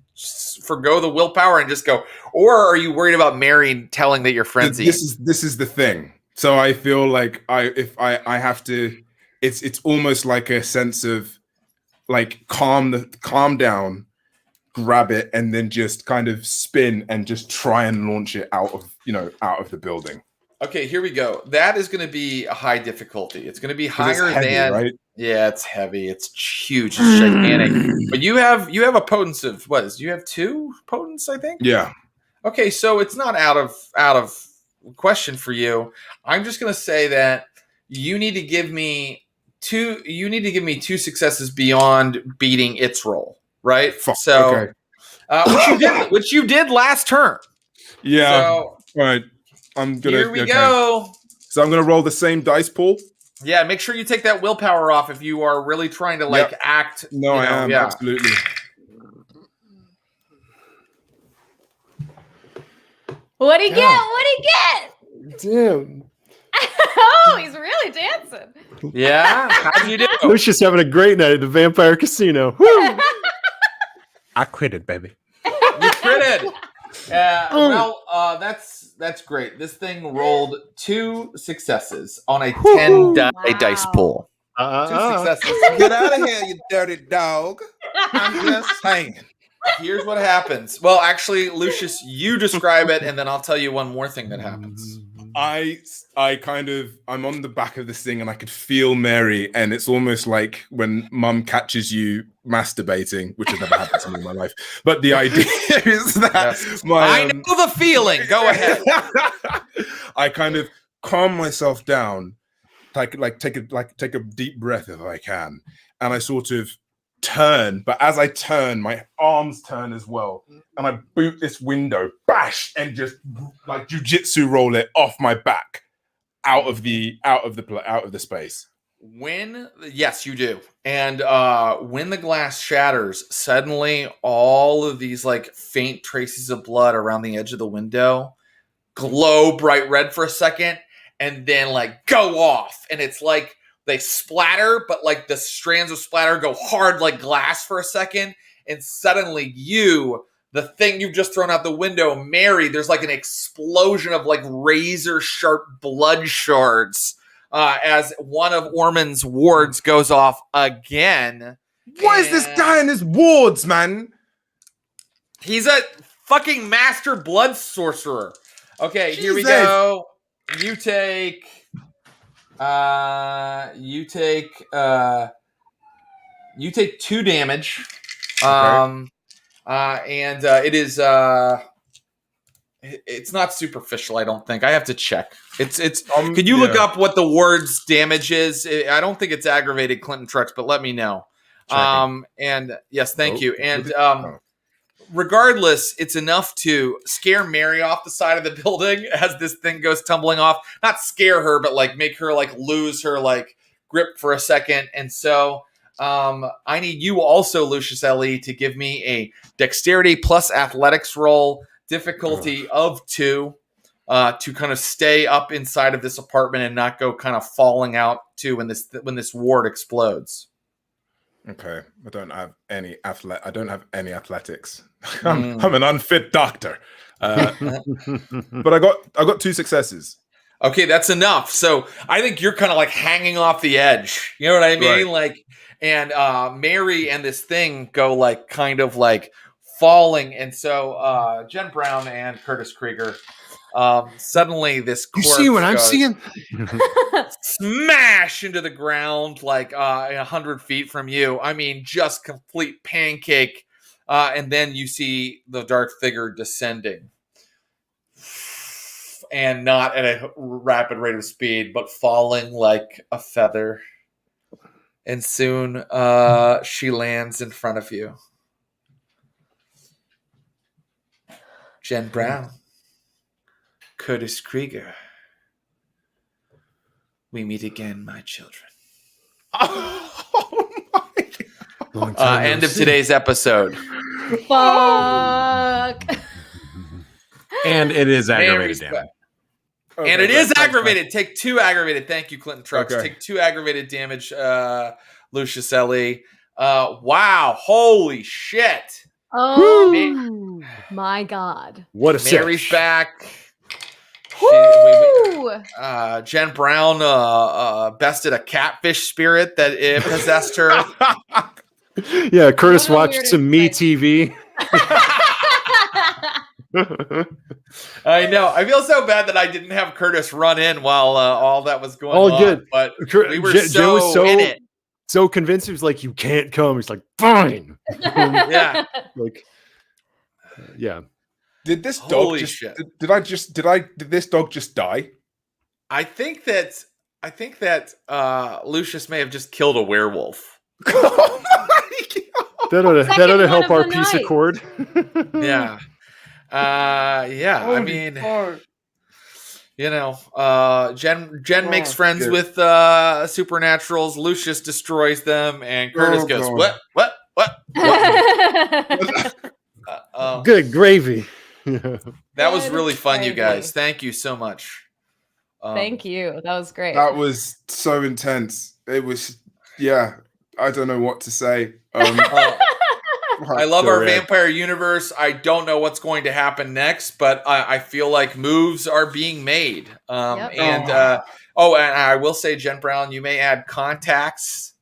forgo the willpower and just go, or are you worried about Mary telling that you're frenzying? This is the thing. So I feel like I have to. It's almost like a sense of like calm down, grab it, and then just kind of spin and just try and launch it out of the building. Okay, here we go. That is going to be a high difficulty. It's going to be higher than. Right? Yeah, it's heavy. It's huge. It's gigantic. But you have a potence of what? You have 2 potence, I think. Yeah. Okay, so it's not out of question for you. I'm just going to say that you need to give me 2. You need to give me 2 successes beyond beating its roll, right? So, okay. which you did last turn. Yeah. So, all right. Here we go. So I'm gonna roll the same dice pool. Yeah, make sure you take that willpower off if you are really trying to act. No, I am absolutely. What'd he get? Yeah. What'd he get? Damn. Oh, he's really dancing. Yeah? How'd you do? Lucius having a great night at the Vampire Casino. Woo! I quitted, baby. You critted. That's great. This thing rolled 2 successes on a 10 dice pool. 2 successes. Get out of here, you dirty dog. I'm just saying. Here's what happens. Well, actually, Lucius, you describe it, and then I'll tell you one more thing that happens. I'm on the back of this thing and I could feel Mary, and it's almost like when mum catches you masturbating, which has never happened to me in my life. But the idea is that I know the feeling. Go ahead. I kind of calm myself down, take a deep breath if I can, and I sort of turn. But as I turn, my arms turn as well, and I boot this window, bash, and just like jujitsu roll it off my back out of the space. Yes, you do. And when the glass shatters, suddenly all of these like faint traces of blood around the edge of the window glow bright red for a second, and then like go off, and it's like they splatter, but like the strands of splatter go hard like glass for a second, and suddenly the thing you've just thrown out the window, Mary, there's like an explosion of like razor sharp blood shards as one of Ormond's wards goes off again. What is this guy and his wards, man? He's a fucking master blood sorcerer. Okay, Jesus. Here we go. You take 2 damage. Okay. And it is it's not superficial, I don't think. I have to check. Could you look up what the word's damage is? I don't think it's aggravated, Clinton Trucks, but let me know. And yes, thank you. And regardless, it's enough to scare Mary off the side of the building as this thing goes tumbling off. Not scare her, but like make her like lose her like grip for a second. And so I need you also, Lucius L.E., to give me a dexterity plus athletics roll, difficulty of 2, to kind of stay up inside of this apartment and not go kind of falling out too when this ward explodes. Okay, I don't have any athletics. I'm an unfit doctor. But I got 2 successes. Okay, that's enough. So I think you're kind of like hanging off the edge. You know what I mean? Right. Like, and Mary and this thing go like kind of like falling. And so Jen Brown and Curtis Krieger, suddenly this corpse You see what I'm seeing? smash into the ground like 100 feet from you. I mean, just complete pancake. And then you see the dark figure descending. And not at a rapid rate of speed, but falling like a feather. And soon she lands in front of you. Jen Brown. Curtis Krieger. We meet again, my children. Oh my God. End of today's episode. Fuck. And it is aggravated Mary's damage. back. Okay, And it is thanks, aggravated. Take 2 aggravated. Thank you, Clinton Trucks. Okay. Take 2 aggravated damage, Lucius L.E. Wow. Holy shit. Oh my God. What a Mary's set. back. Woo! Jen Brown bested a catfish spirit that possessed her. Yeah, Curtis What a watched weird some Me insight. TV. I know. I feel so bad that I didn't have Curtis run in while all that was going All on. good. But Jen- we were Jen so, was so- in it. So convinced, he was like, "You can't come." He's like, "Fine." Yeah. Like, yeah. Did this dog Holy just? shit. Did this dog just die? I think that Lucius may have just killed a werewolf. Oh my God. That ought to Second one help of our the peace night. accord. Yeah. Yeah. I Holy mean, fuck. you know, Jen makes friends good. with supernaturals. Lucius destroys them, and Curtis goes, God. "What? Good gravy. That was Good really fun, you guys. Friday. Thank you so much. Thank you. That was great. That was so intense. It was, yeah. I don't know what to say. I love our Correct. vampire universe. I don't know what's going to happen next, but I feel like moves are being made. Yep. And I will say, Jen Brown, you may add contacts.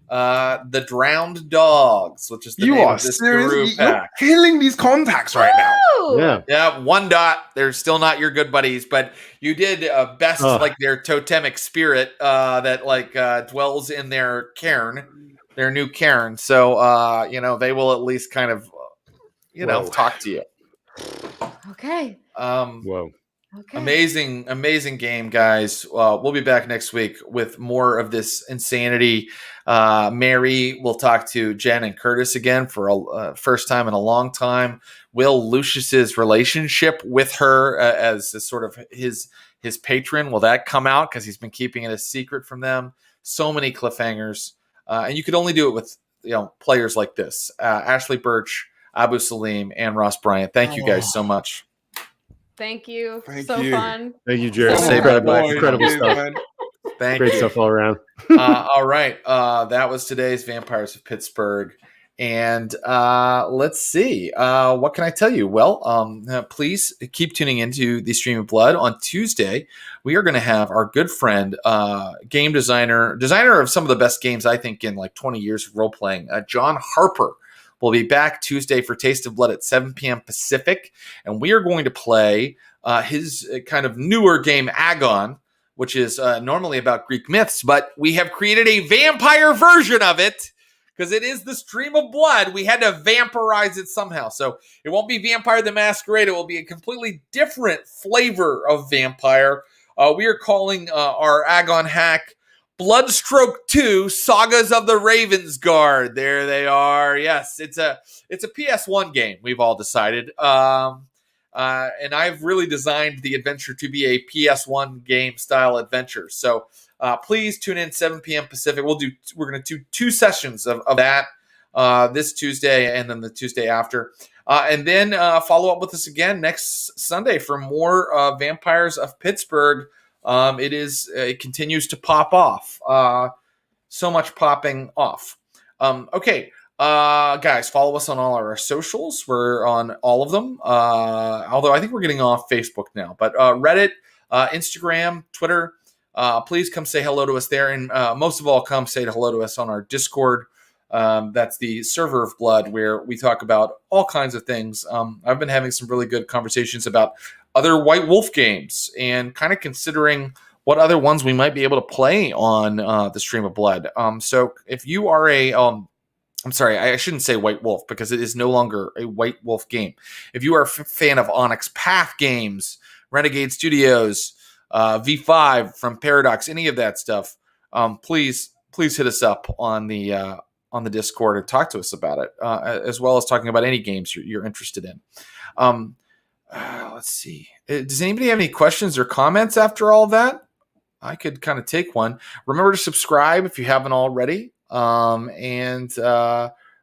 The Drowned Dogs, which is the You name are of this serious? guru You're pack. killing these contacts right now. Woo! Yeah. Yeah, 1 dot. They're still not your good buddies, but you did best like their totemic spirit that like dwells in their cairn, their new cairn. So they will at least kind of Whoa. talk to you. Okay. Whoa. Okay. Amazing game, guys. We'll be back next week with more of this insanity. Mary will talk to Jen and Curtis again for a first time in a long time. Will Lucius's relationship with her as sort of his patron, will that come out? Because he's been keeping it a secret from them. So many cliffhangers. And you could only do it with players like this. Ashley Burch, Abu Salim, and Ross Bryant. Thank you guys so much. Thank you. Thank so you. fun. Thank you, Jared. Say Incredible, bye-bye. incredible Cheers, stuff. man. Thank Great you. stuff all around. All right. That was today's Vampires of Pittsburgh. And let's see. What can I tell you? Well, please keep tuning into the Stream of Blood. On Tuesday, we are going to have our good friend, game designer of some of the best games, I think, in like 20 years of role-playing, John Harper. We'll be back Tuesday for Taste of Blood at 7 p.m. Pacific. And we are going to play his kind of newer game, Agon, which is normally about Greek myths, but we have created a vampire version of it because it is the Stream of Blood. We had to vampirize it somehow. So it won't be Vampire the Masquerade. It will be a completely different flavor of vampire. We are calling our Agon hack Bloodstroke 2 Sagas of the Ravensguard. There they are. Yes, it's a PS1 game, we've all decided. And I've really designed the adventure to be a PS1 game style adventure. So please tune in 7 p.m. Pacific. We're going to do 2 sessions of that this Tuesday and then the Tuesday after. And then follow up with us again next Sunday for more Vampires of Pittsburgh. It continues to pop off. So much popping off. Okay. Guys, follow us on all our socials. We're on all of them. Although I think we're getting off Facebook now, but Reddit, Instagram, Twitter, please come say hello to us there. And most of all, come say hello to us on our Discord. That's the Server of Blood, where we talk about all kinds of things. I've been having some really good conversations about other White Wolf games and kind of considering what other ones we might be able to play on the Stream of Blood. So if you are I'm sorry, I shouldn't say White Wolf because it is no longer a White Wolf game. If you are a fan of Onyx Path games, Renegade Studios, V5 from Paradox, any of that stuff, please hit us up on the Discord and talk to us about it, as well as talking about any games you're interested in. Let's see. Does anybody have any questions or comments after all that? I could kind of take one. Remember to subscribe if you haven't already. And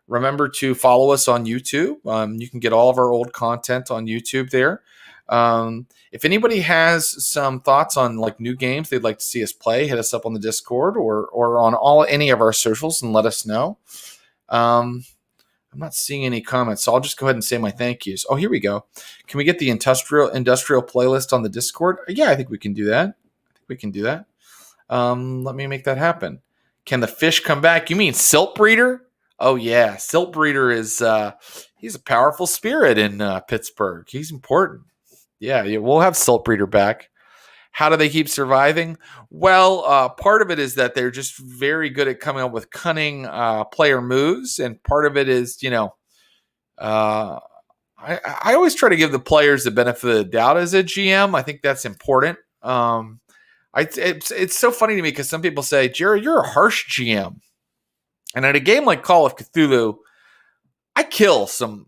remember to follow us on YouTube. You can get all of our old content on YouTube there. If anybody has some thoughts on like new games they'd like to see us play, hit us up on the Discord or on any of our socials and let us know. I'm not seeing any comments, so I'll just go ahead and say my thank yous. Oh, here we go. Can we get the industrial playlist on the Discord? Yeah, I think we can do that. Let me make that happen. Can the fish come back? You mean Silt Breeder? Oh, yeah. Silt Breeder is he's a powerful spirit in Pittsburgh. He's important. Yeah, we'll have Silt Breeder back. How do they keep surviving? Well, part of it is that they're just very good at coming up with cunning player moves, and part of it is, I always try to give the players the benefit of the doubt as a GM. I think that's important. It's so funny to me because some people say, Jerry, you're a harsh GM. And at a game like Call of Cthulhu, I kill some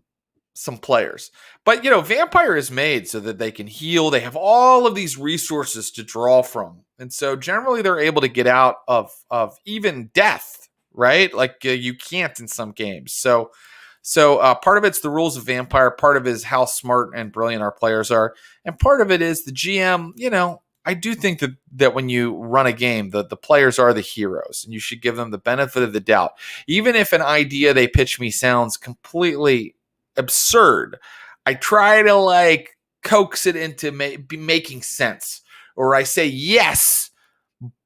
players. But, Vampire is made so that they can heal. They have all of these resources to draw from. And so generally they're able to get out of even death, right? Like you can't in some games. So So part of it's the rules of Vampire, part of it is how smart and brilliant our players are, and part of it is the GM. I do think that when you run a game, the players are the heroes, and you should give them the benefit of the doubt. Even if an idea they pitch me sounds completely absurd, I try to coax it into making sense, or I say yes,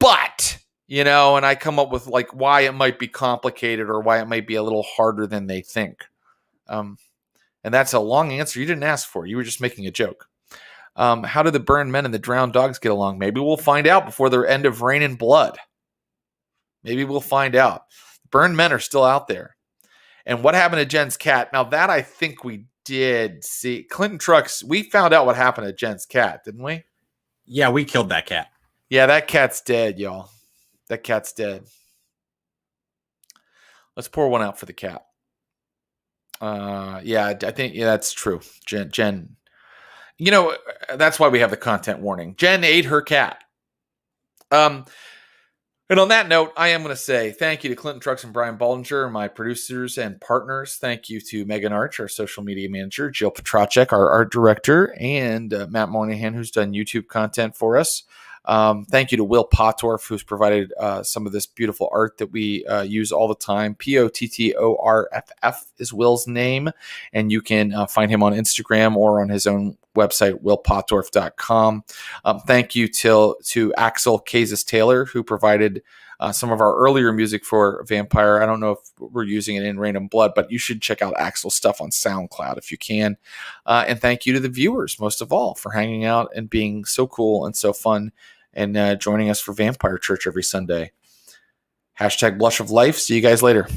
but and I come up with why it might be complicated or why it might be a little harder than they think. And that's a long answer you didn't ask for. You were just making a joke. How do the burned men and the drowned dogs get along? Maybe we'll find out before the end of Rain and Blood. Maybe we'll find out. Burned men are still out there. And what happened to Jen's cat? Now that I think we did see. Clinton Trucks, we found out what happened to Jen's cat, didn't we? Yeah, we killed that cat. Yeah, that cat's dead, y'all. That cat's dead. Let's pour one out for the cat. I think that's true. Jen, that's why we have the content warning. Jen ate her cat. And on that note, I am going to say thank you to Clinton Trucks and Brian Baldinger, my producers and partners. Thank you to Megan Arch, our social media manager, Jill Petracek, our art director, and Matt Moynihan, who's done YouTube content for us. Thank you to Will Pottorff, who's provided some of this beautiful art that we use all the time. Pottorff is Will's name, and you can find him on Instagram or on his own website, willpottorff.com. Thank you to Axel Kazis Taylor, who provided some of our earlier music for Vampire. I don't know if we're using it in Rain and Blood, but you should check out Axel's stuff on SoundCloud if you can. And thank you to the viewers, most of all, for hanging out and being so cool and so fun and joining us for Vampire Church every Sunday. #Blush of Life. See you guys later.